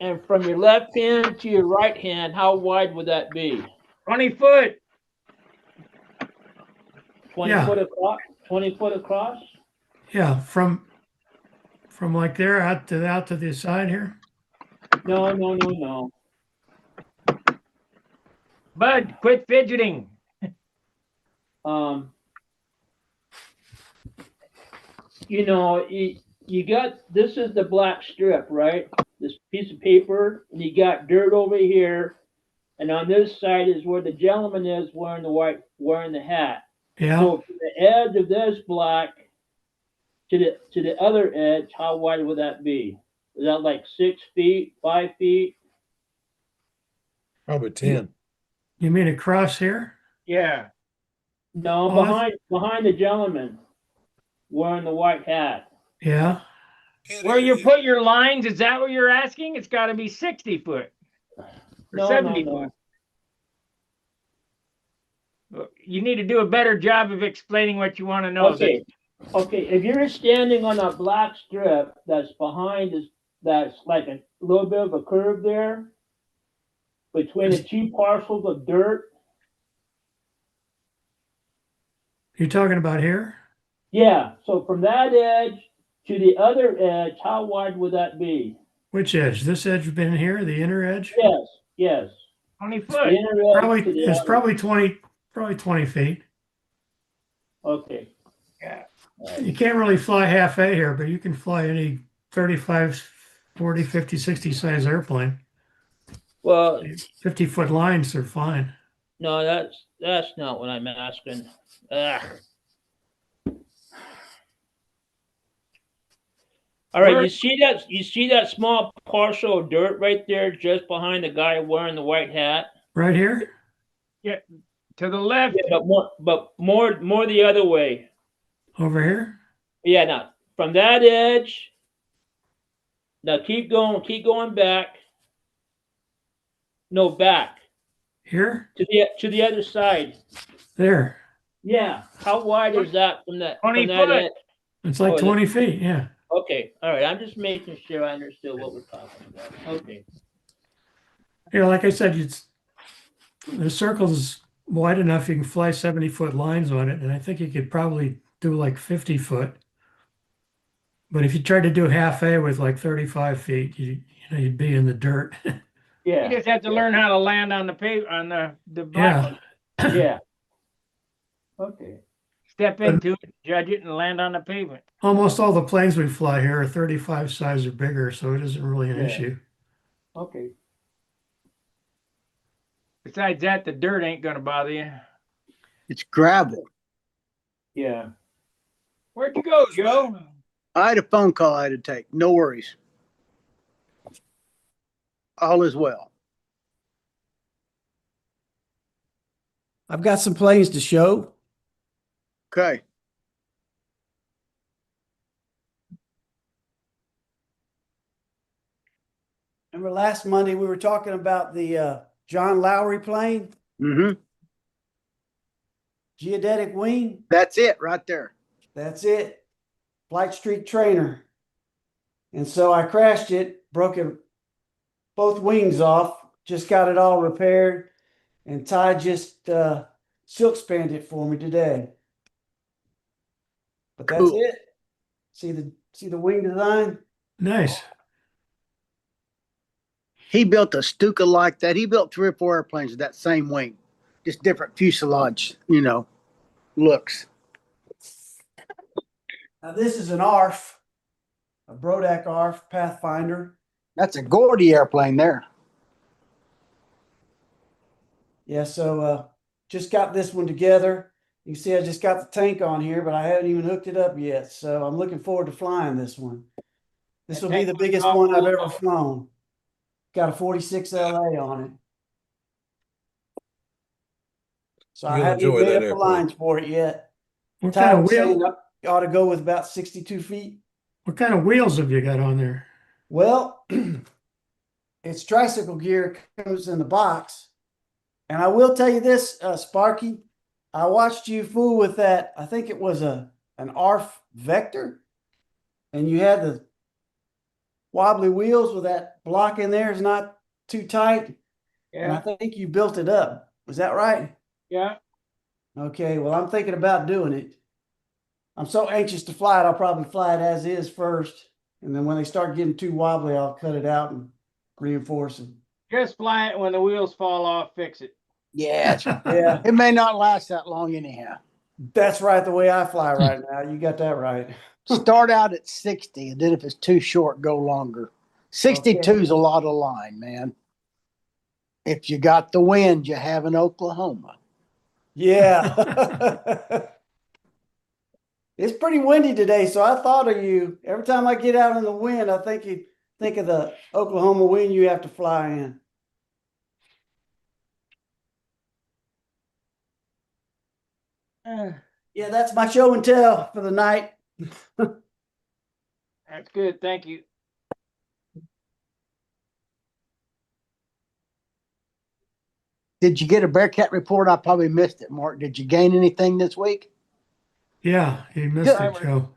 and from your left hand to your right hand, how wide would that be? 20 foot. 20 Yeah. foot across? 20 foot across? Yeah, from like there out to the side here. No. Bud, quit fidgeting. You know, you got, this is the black strip, right? This piece of paper, and you got dirt over here, and on this side is where the gentleman is wearing the hat. Yeah. So from the edge of this black to the other edge, how wide would that be? Is that like 6 feet, 5 feet? Probably 10. You mean across here? Yeah. No, Oh, behind the gentleman wearing the white hat. Yeah. Where you put your lines, is that what you're asking? It's got to be 60 foot. Or No, 70 no. foot. You need to do a better job of explaining what you want to know. Okay, if you're standing on a black strip that's that's like a little bit of a curve there between the two parcels of dirt. You're talking about here? Yeah, so from that edge to the other edge, how wide would that be? Which edge? This edge been here, the inner edge? Yes. 20 The foot. inner edge to the It's outer. probably 20 feet. Okay. Yeah. You can't really fly half A here, but you can fly any 35, 40, 50, 60 size airplane. Well, 50-foot lines are fine. no, that's not what I'm asking. All right, you see that small parcel of dirt right there just behind the guy wearing the white hat? Right here? Yeah. To the left. Yeah, but more the other way. Over here? Yeah, now from that edge. Now keep going back. No, back. Here? To the other side. There. Yeah. How wide is that from that 20 from that foot. edge? It's like 20 feet, yeah. Okay. All right. I'm just making sure I understood what we're talking about. Okay. Yeah, like I said, the circle's wide enough you can fly 70-foot lines on it, and I think you could probably do like 50 foot. But if you tried to do half A with like 35 feet, you'd be in the dirt. Yeah. You just have to learn how to land on the paper on the black. Yeah. Yeah. Okay. Step into it, judge it, and land on the pavement. Almost all the planes we fly here are 35 size or bigger, so it isn't really an Yeah. issue. Okay. Besides that, the dirt ain't gonna bother you. It's gravel. Yeah. Where'd you go, Joe? I had a phone call I had to take. No worries. All is well. I've got some planes to show. Okay. Remember last Monday we were talking about the John Lowry plane, Mm-hmm. geodetic wing. That's it right there. That's it. Flight Streak trainer. And so I crashed it, broke both wings off, just got it all repaired, and Ty just silk spanned it for me today. But that's Cool. it. See the wing design? Nice. He built a Stuka like that. He built 3 or 4 airplanes with that same wing, just different fuselage, looks. Now this is an ARF, a Brodak ARF Pathfinder. That's a Gordy airplane there. Yeah, so just got this one together. You can see I just got the tank on here, but I haven't even hooked it up yet. So I'm looking forward to flying this one. This will be the biggest one I've ever flown. Got a 46 LA on it. So I You'll haven't even enjoy made that up the airplane. lines for it yet. What Ty kind of was wheel? saying I ought to go with about 62 feet. What kind of wheels have you got on there? Well, it's tricycle gear comes in the box. And I will tell you this, Sparky, I watched you fool with that. I think it was an ARF Vector. And you had the wobbly wheels with that block in there is not too tight. And I think you built it up. Was that right? Yeah. Okay, well, I'm thinking about doing it. I'm so anxious to fly it, I'll probably fly it as is first. And then when they start getting too wobbly, I'll cut it out and reinforce it. Just fly it when the wheels fall off, fix it. Yeah, Yeah, it may not last that long anyhow. that's right. The way I fly right now. You got that right. Start out at 60, and then if it's too short, go longer. 62 is a lot of line, man. If you got the wind you have in Oklahoma. Yeah. It's pretty windy today, so I thought of you. Every time I get out in the wind, I think of the Oklahoma wind you have to fly in. Yeah, that's my show and tell for the night. That's good. Thank you. Did you get a Bearcat report? I probably missed it, Mark. Did you gain anything this week? Yeah, you missed Good. it, Joe.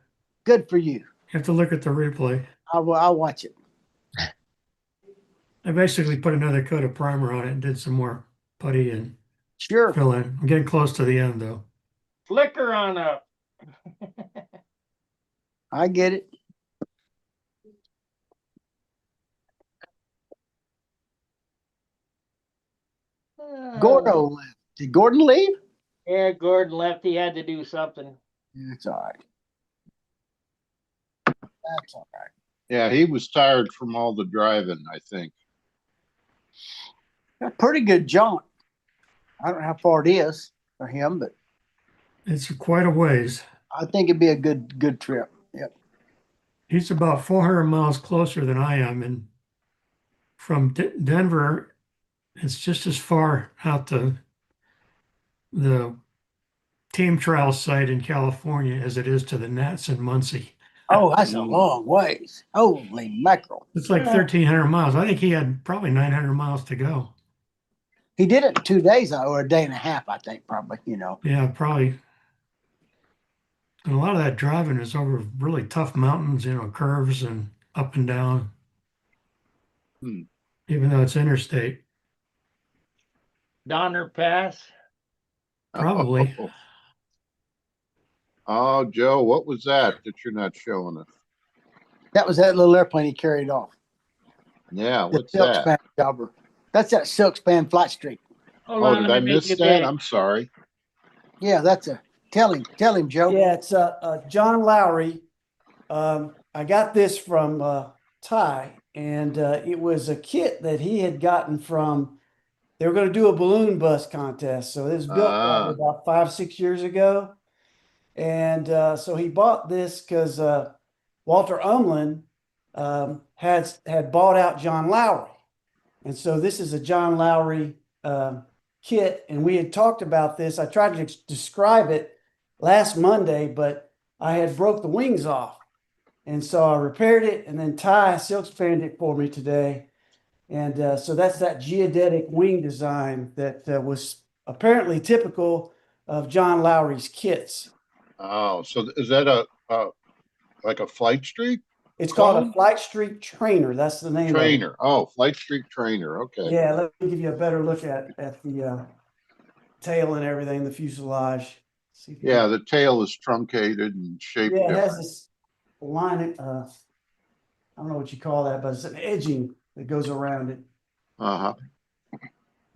Good for you. You have to look at the replay. I'll watch it. I basically put another coat of primer on it and did some more putty and Sure. fill in. I'm getting close to the end though. Flicker on up. I get it. Gordo left. Did Gordon leave? Yeah, Gordon left. He had to do something. That's all right. That's all right. Yeah, he was tired from all the driving, I think. A pretty good jaunt. I don't know how far it is for him, but It's quite a ways. I think it'd be a good trip. Yep. He's about 400 miles closer than I am, and from Denver, it's just as far out to the team trial site in California as it is to the Nats in Muncie. Oh, that's a long ways. Holy mackerel. It's like 1,300 miles. I think he had probably 900 miles to go. He did it in 2 days or a day and a half, I think, probably, Yeah, probably. And a lot of that driving is over really tough mountains, curves and up and down, even though it's interstate. Donner Pass. Probably. Oh, Joe, what was that you're not showing us? That was that little airplane he carried off. Yeah, what's Silk that? span jobber. That's that silk span flight streak. Oh, did I miss that? I'm sorry. Yeah, that's a tell him, Joe. Yeah, it's John Lowry. I got this from Ty, and it was a kit that he had gotten from. They were going to do a balloon bus contest, so it was built probably about 5-6 years ago, and so he bought this because Walter Umlin had bought out John Lowry, and so this is a John Lowry kit, and we had talked about this. I tried to describe it last Monday, but I had broke the wings off. And so I repaired it, and then Ty silk spanned it for me today. And so that's that geodetic wing design that was apparently typical of John Lowry's kits. Oh, so is that like a flight streak? It's called a Flight Streak Trainer. That's the name Trainer. of it. Oh, Flight Streak Trainer. Okay. Yeah, let me give you a better look at the tail and everything, the fuselage. Yeah, the tail is truncated and shaped Yeah, it different. has this line. I don't know what you call that, but it's an edging that goes around it. Uh-huh.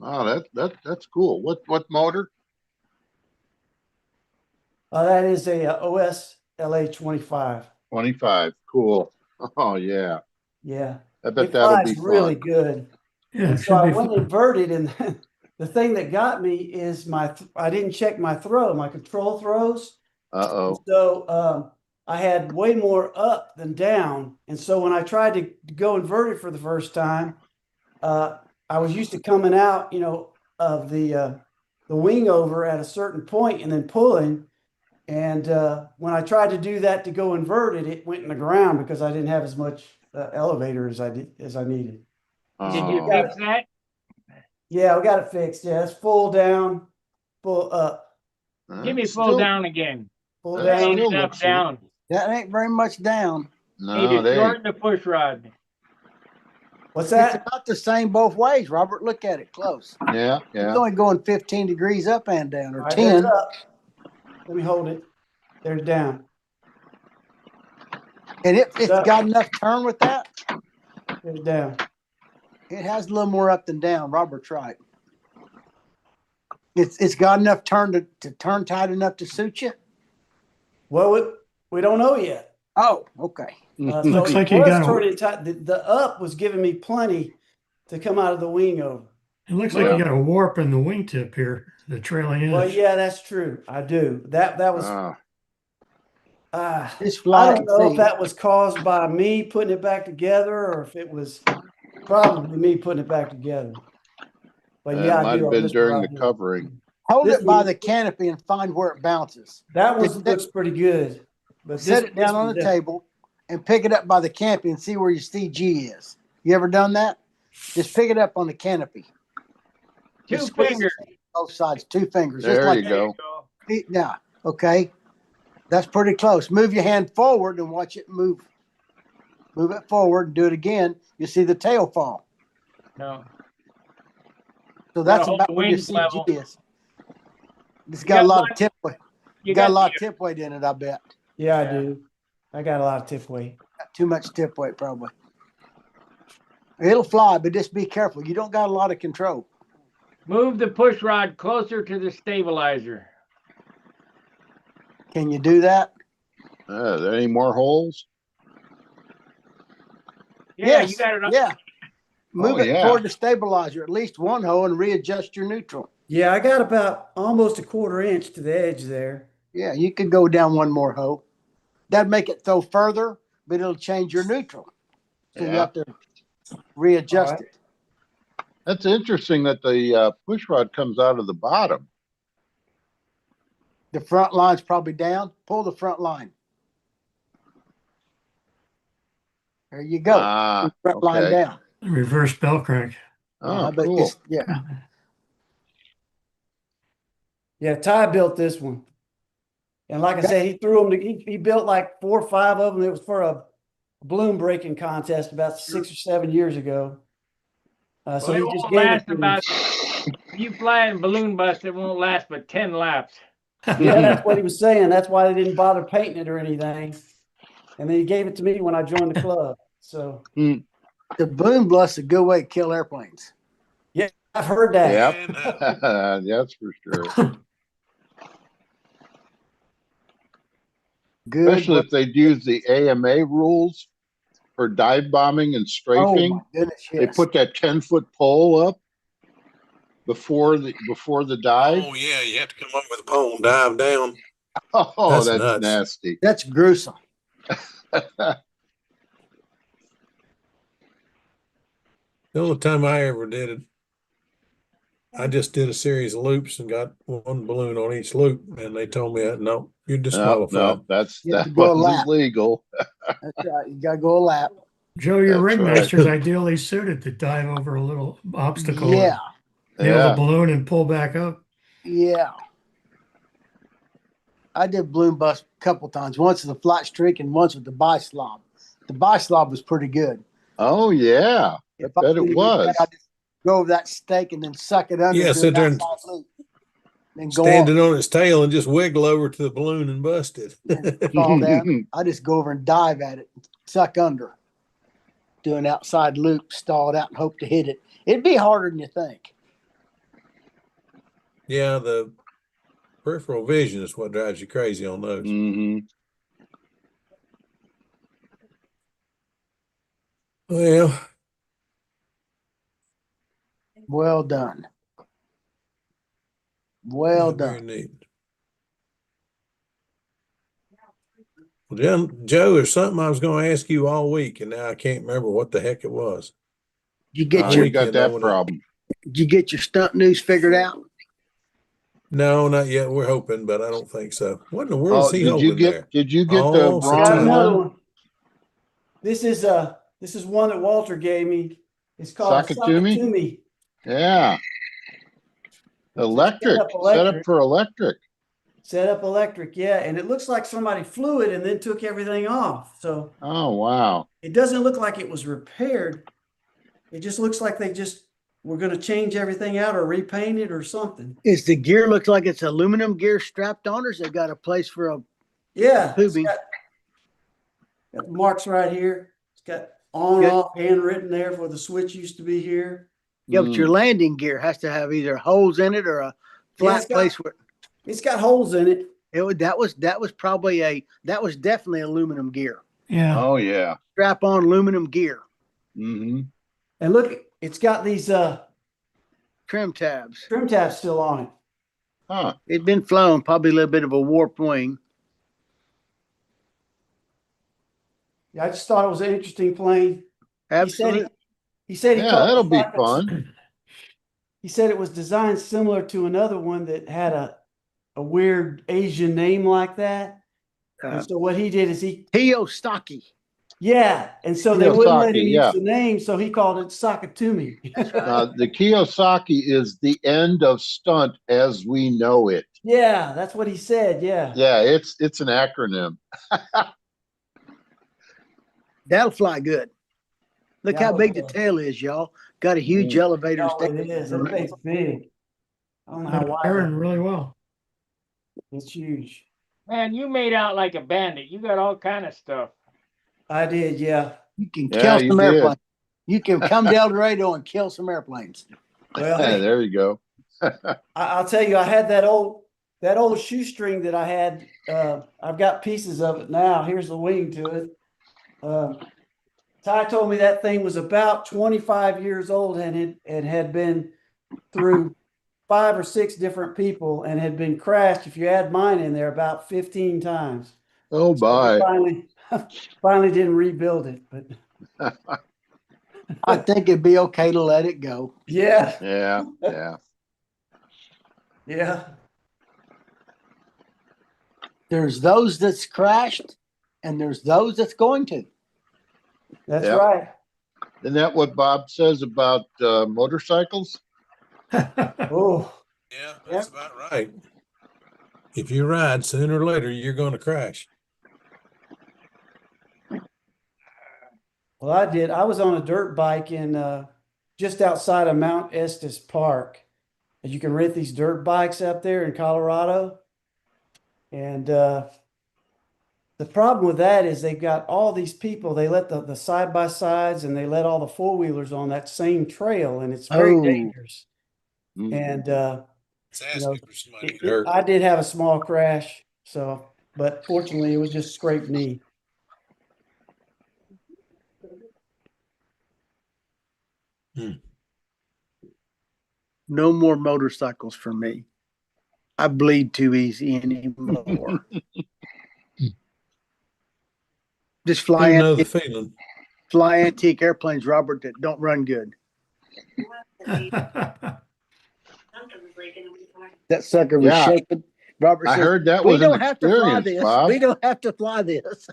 Oh, that's cool. What motor? That is a OS LA-25. 25. Cool. Oh yeah. Yeah. I bet It that'll flies be really fun. good. Yeah, And it so should I be went fun. inverted, and the thing that got me is I didn't check my control throws. Uh-oh. So I had way more up than down. And so when I tried to go inverted for the first time, I was used to coming out, of the wing over at a certain point and then pulling. And when I tried to do that to go inverted, it went in the ground because I didn't have as much elevator as I needed. Did you Oh. fix that? Yeah, we got it fixed. Yeah, it's full down, full up, Give me full Still, down again. full that Ain't down. still enough looks down. That ain't very much down. Need no, to they shorten the push rod. What's It's that? about the same both ways, Robert. Look at it close. yeah, It's yeah. only going 15 degrees up and down, or All right, there's 10. up. Let me hold it. There's down. And it's Up. got enough turn with that. There's down. It has a little more up than down. Robert's right. It's got enough turn to turn tight enough to suit you. Well, we don't know yet. Oh, okay. So Looks it like you was got a, turning tight. The up was giving me plenty to come out of the wing over. it looks Yeah. like you got a warp in the wingtip here, the trailing edge. Well, yeah, that's true. I do. That was. Just I fly don't and know see. if that was caused by me putting it back together or if it was probably me putting it back together. But It yeah, I might do have on been this during one the right here. covering. Hold This it by one- the canopy and find where it bounces. That one Just looks pretty good. But set it down one on the definitely- table and pick it up by the canopy and see where your CG is. You ever done that? Just pick it up on the canopy. Two Just squeeze fingers. it both sides, 2 fingers. There just like you go. Now, okay. That's pretty close. Move your hand forward and watch it move. Move it forward and do it again. You see the tail fall. No. So that's hold about the where your wings CG level. is. It's You got a got lot one- of tip weight. You got a lot the- of tip weight in it, I bet. Yeah, I Yeah. do. I got a lot of tip weight. Got too much tip weight, probably. It'll fly, but just be careful. You don't got a lot of control. Move the push rod closer to the stabilizer. Can you do that? Are there any more holes? Yeah, Yes. you got it. Yeah. Move it yeah. toward the stabilizer, at least one hole, and readjust your neutral. Yeah, I got about almost a 1/4 inch to the edge there. Yeah, you could go down one more hole. That'd make it throw further, but it'll change your neutral. So you Yeah. have to readjust All right. it. That's interesting that the push rod comes out of the bottom. The front line's probably down. Pull the front line. There you go. Ah, Front line okay. down. Reverse bell crank. Oh, But cool. yeah. Yeah, Ty built this one. And like I said, he threw them. He built like 4 or 5 of them. It was for a balloon breaking contest about 6 or 7 years ago. So Well, he it just won't gave it last to me. about. If you fly in balloon bust, it won't last but 10 laps. Yeah, that's what he was saying. That's why they didn't bother painting it or anything. And then he gave it to me when I joined the club. So The balloon blast's a good way to kill airplanes. yeah, I've heard that. Yep. That's for sure. Good. Especially if they'd use the AMA rules for dive bombing and Oh strafing. my goodness, They yes. put that 10-foot pole up before the dive. Oh yeah, you have to come up with a pole and dive down. Oh, That's that's nuts. nasty. That's gruesome. The only time I ever did it, I just did a series of loops and got one balloon on each loop, and they told me that no, you're No, disqualified. no, You have to that go a wasn't lap. legal. That's right. You gotta go a lap. Joe, your That's right. ringmaster's ideally suited to dive over a little obstacle. Yeah. And nail Yeah. the balloon and pull back up. Yeah. I did balloon bust a couple times. Once with the flat streak and once with the bislob. The bislob was pretty good. Oh yeah. I If I bet could it do was. that, I'd just go over that stake and then suck it under. Yeah, and do sit an there and outside loop. Then go stand off it on its tail and just wiggle over to the balloon and bust it. and fall down. I just go over and dive at it, and suck under, do an outside loop, stall it out, and hope to hit it. It'd be harder than you think. Yeah, the peripheral vision is what drives you crazy on those. hmm Well, Well done. Well very done. neat. Well, Joe, there's something I was going to ask you all week, and now I can't remember what the heck it was. Did you get All your You got weekend, I that went problem. Did you get your stunt news figured out? No, not yet. We're hoping, but I don't think so. What in the world Oh, is he holding there? did you get the Oh, I got wrong another one? one. This is one that Walter gave me. It's called Sakatumi? Sakatumi. Yeah. Electric. Set up for electric. Set up electric, yeah. And it looks like somebody flew it and then took everything off. So Oh, wow. it doesn't look like it was repaired. It just looks like they just were going to change everything out or repaint it or something. Is the gear looks like it's aluminum gear strapped on, or has it got a place for a Yeah. It's tubing? got the marks right here. It's got on off handwritten there where the switch used to be here. Yeah, but your landing gear has to have either holes in it or a flat place where it's got holes in it. That was definitely aluminum gear. Yeah. Oh, yeah. Strap on aluminum gear. Mm-hmm. And look, it's got these trim tabs. Trim tabs still on it. Huh. It'd been flown, probably a little bit of a warped wing. Yeah, I just thought it was an interesting plane. Absolutely. He said he Yeah, called that'll it be fun. He said it was designed similar to another one that had a weird Asian name like that. And so what he did is Kiyosaki. Yeah, and so they wouldn't let him Kiyosaki, use the name, so he called it Sakatumi. The Kiyosaki is the end of stunt as we know it. Yeah, that's what he said. Yeah. Yeah, it's an acronym. That'll fly good. Look Yeah, how big the tail is, y'all. Got a huge elevator. Oh, it is. That thing's big. I don't know how wide. Aaron, really well. It's huge. Man, you made out like a bandit. You got all kind of stuff. I did, yeah. You can kill some airplanes. You can come to El Dorado and kill some airplanes. Well, hey, there you go. I'll tell you, I had that old shoestring that I had. I've got pieces of it now. Here's the wing to it. Ty told me that thing was about 25 years old and had been through 5 or 6 different people and had been crashed, if you add mine in there, about 15 times. Oh, bye. So finally didn't rebuild it, but I think it'd be okay to let it go. Yeah. Yeah. Yeah. Yeah. There's those that's crashed and there's those that's going to. That's right. Isn't that what Bob says about motorcycles? Oh. Yeah, that's about right. If you ride, sooner or later, you're going to crash. Well, I did. I was on a dirt bike in just outside of Mount Estes Park. You can rent these dirt bikes up there in Colorado. And the problem with that is they've got all these people. They let the side-by-sides and they let all the four-wheelers on that same trail, and it's very dangerous. And I did have a small crash, but fortunately it was just scraped knee. No more motorcycles for me. I bleed too easy anymore. Just fly antique airplanes, Robert, that don't run good. That sucker was shaking. Robert says, I heard that we was don't an have to fly experience, this. Bob. We don't have to fly this.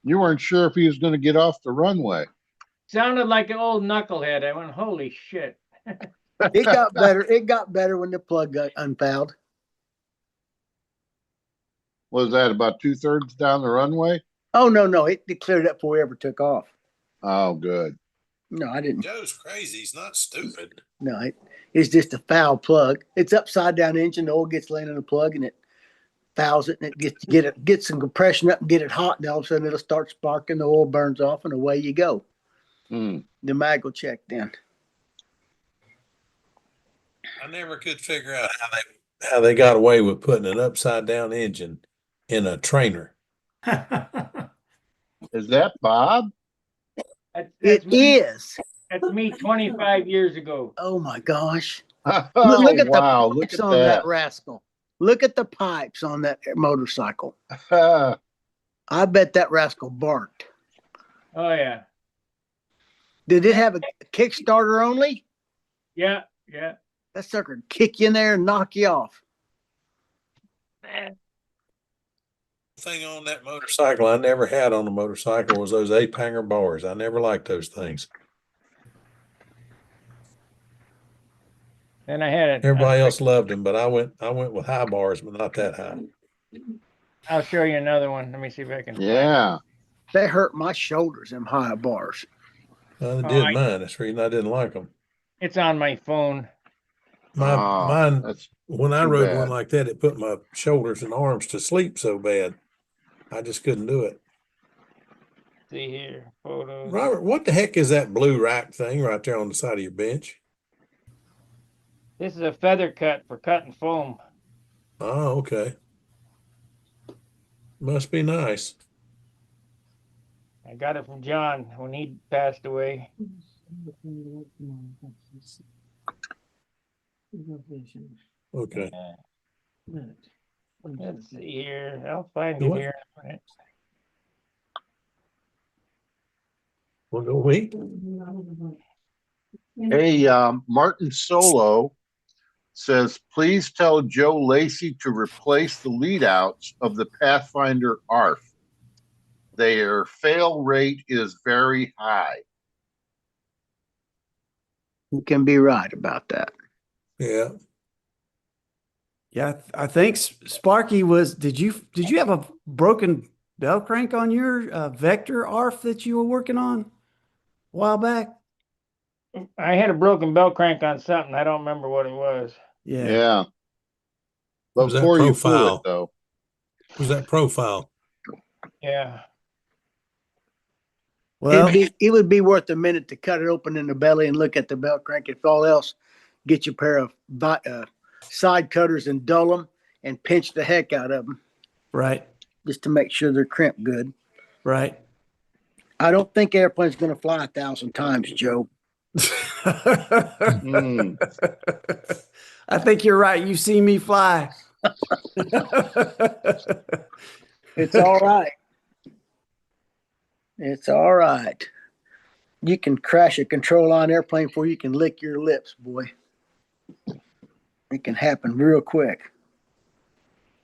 You weren't sure if he was going to get off the runway. Sounded like an old knucklehead. I went, holy shit. It got better. It got better when the plug got unfouled. Was that about 2/3 down the runway? Oh, no. It cleared up before we ever took off. Oh, good. No, I didn't. Joe's crazy. He's not stupid. No, it's just a foul plug. It's upside down engine. The oil gets laying in the plug and it fouls it, and it gets some compression up and get it hot, and all of a sudden it'll start sparking. The oil burns off, and away you go. The mag will check then. I never could figure out how they got away with putting an upside down engine in a trainer. Is that Bob? It is. That's me 25 years ago. Oh my gosh. Oh, Look at wow. the Look pipes at on that that. rascal. Look at the pipes on that motorcycle. I bet that rascal barked. Oh yeah. Did it have a Kickstarter only? Yeah, yeah. That sucker would kick you in there and knock you off. Thing on that motorcycle I never had on a motorcycle was those ape hanger bars. I never liked those things. Then I had it. Everybody else loved them, but I went with high bars, but not that high. I'll show you another one. Let me see if I can find it. Yeah. They hurt my shoulders, them high bars. They did mine. That's the reason I didn't like them. It's on my phone. Mine, that's when I too rode bad. one like that, it put my shoulders and arms to sleep so bad. I just couldn't do it. See here, photos. Robert, what the heck is that blue rack thing right there on the side of your bench? This is a feather cut for cutting foam. Oh, okay. Must be nice. I got it from John when he passed away. Okay. Let's see here. I'll find What? it here in a minute. We'll go wait. Hey, Martin Solo says, please tell Joe Lacey to replace the lead outs of the Pathfinder ARF. Their fail rate is very high. You can be right about that. Yeah. Yeah, I think Sparky was. Did you have a broken bell crank on your Vector ARF that you were working on a while back? I had a broken belt crank on something. I don't remember what it was. Yeah. Was that Before you flew it, profile? though. Was that profile? Yeah. Well, it would be worth a minute to cut it open in the belly and look at the belt crank. If all else, get you a pair of side cutters and dull them and pinch the heck out of them. Right. Just to make sure they're crimped good. Right. I don't think airplane's going to fly 1,000 times, Joe. Mm. I think you're right. You've seen me fly. It's all right. It's all right. You can crash a control line airplane before you can lick your lips, boy. It can happen real quick.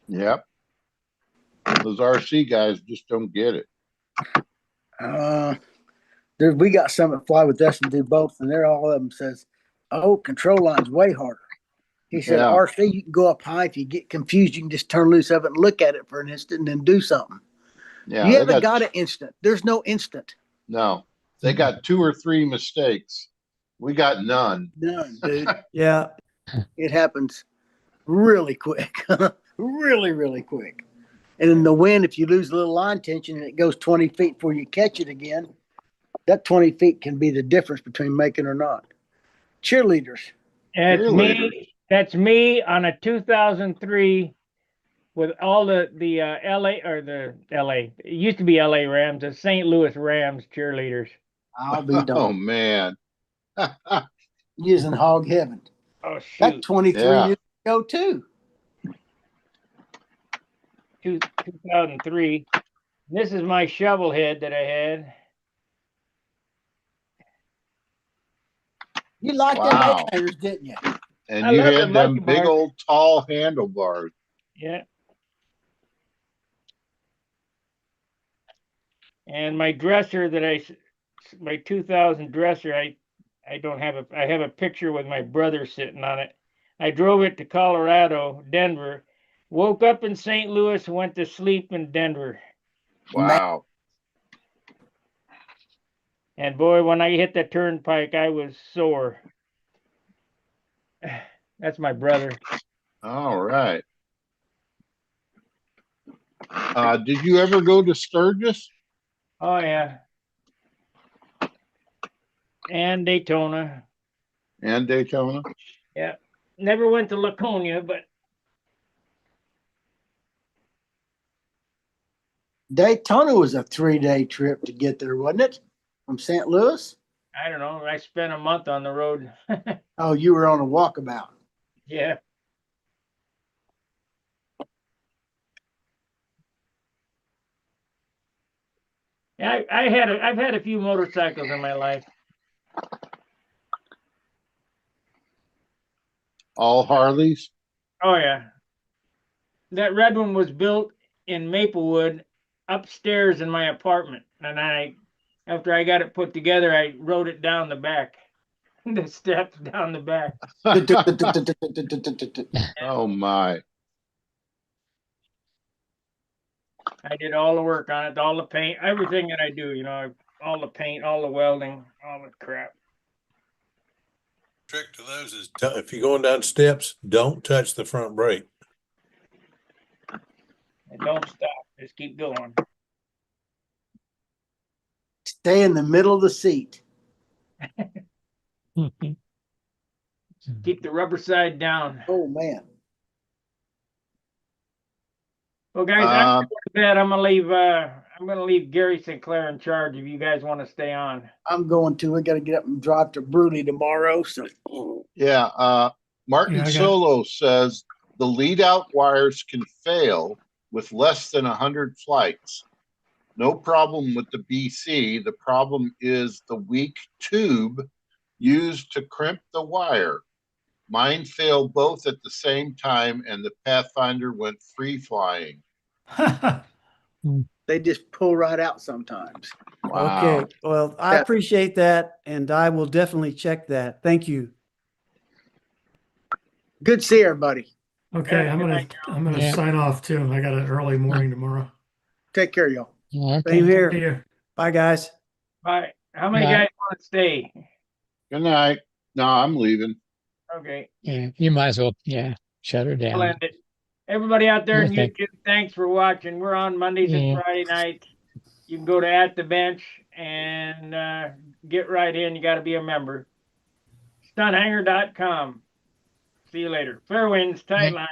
Yep. Those RC guys just don't get it. We got some that fly with us and do both, and they're all of them says, "Oh, control line's way harder." He said, Yeah. "RC, you can go up high. If you get confused, you can just turn loose of it and look at it for an instant and then do something. Yeah, you they haven't got an instant. There's no instant. No, they got 2 or 3 mistakes. We got none. None, dude. Yeah. It happens really quick, really, really quick. And in the wind, if you lose a little line tension and it goes 20 feet before you catch it again, that 20 feet can be the difference between making or not. Cheerleaders. That's me. That's me on a 2003 with all the LA or the LA. It used to be LA Rams, the St. Louis Rams cheerleaders. I'll be done. Oh, man. Using hog heaven. Oh, shoot. That 23 years ago, too. 2003. This is my shovel head that I had. You liked them hangers, didn't you? And you had them big old tall handlebars. Yeah. And my dresser my 2000 dresser, I have a picture with my brother sitting on it. I drove it to Colorado, Denver, woke up in St. Louis, went to sleep in Denver. Wow. And boy, when I hit the turnpike, I was sore. That's my brother. All right. Did you ever go to Sturgis? Oh, yeah. And Daytona. And Daytona? Yeah. Never went to Laconia, but Daytona was a 3-day trip to get there, wasn't it? From St. Louis? I don't know. I spent a month on the road. Oh, you were on a walkabout. Yeah. Yeah, I've had a few motorcycles in my life. All Harleys? Oh yeah. That red one was built in Maplewood upstairs in my apartment. And after I got it put together, I rode it down the back. The steps down the back. Oh my. I did all the work on it, all the paint, everything that I do, all the paint, all the welding, all the crap. Trick to those is if you're going down steps, don't touch the front brake. And don't stop. Just keep going. Stay in the middle of the seat. Keep the rubber side down. Oh man. Well, guys, I'm going to bed. I'm gonna leave Gary Sinclair in charge if you guys want to stay on. I'm going to. I got to get up and drive to Brutty tomorrow. So Yeah. Martin Solo says the lead out wires can fail with less than 100 flights. No problem with the BC. The problem is the weak tube used to crimp the wire. Mine failed both at the same time, and the Pathfinder went free flying. they just pull right out sometimes. Wow. Okay. Well, I appreciate that, and I will definitely check that. Thank you. Good to see everybody. Okay, I'm gonna sign off too. I got an early morning tomorrow. Take care, y'all. Same here. See you. Bye, guys. Bye. How many guys want to stay? Good night. No, I'm leaving. Okay. Yeah, you might as well, shut her I'll down. end it. Everybody out there in Okay. YouTube, thanks for watching. We're on Mondays and Friday nights. You can go to At the Bench and get right in. You got to be a member. StuntHanger.com. See you later. Fair winds, tight line.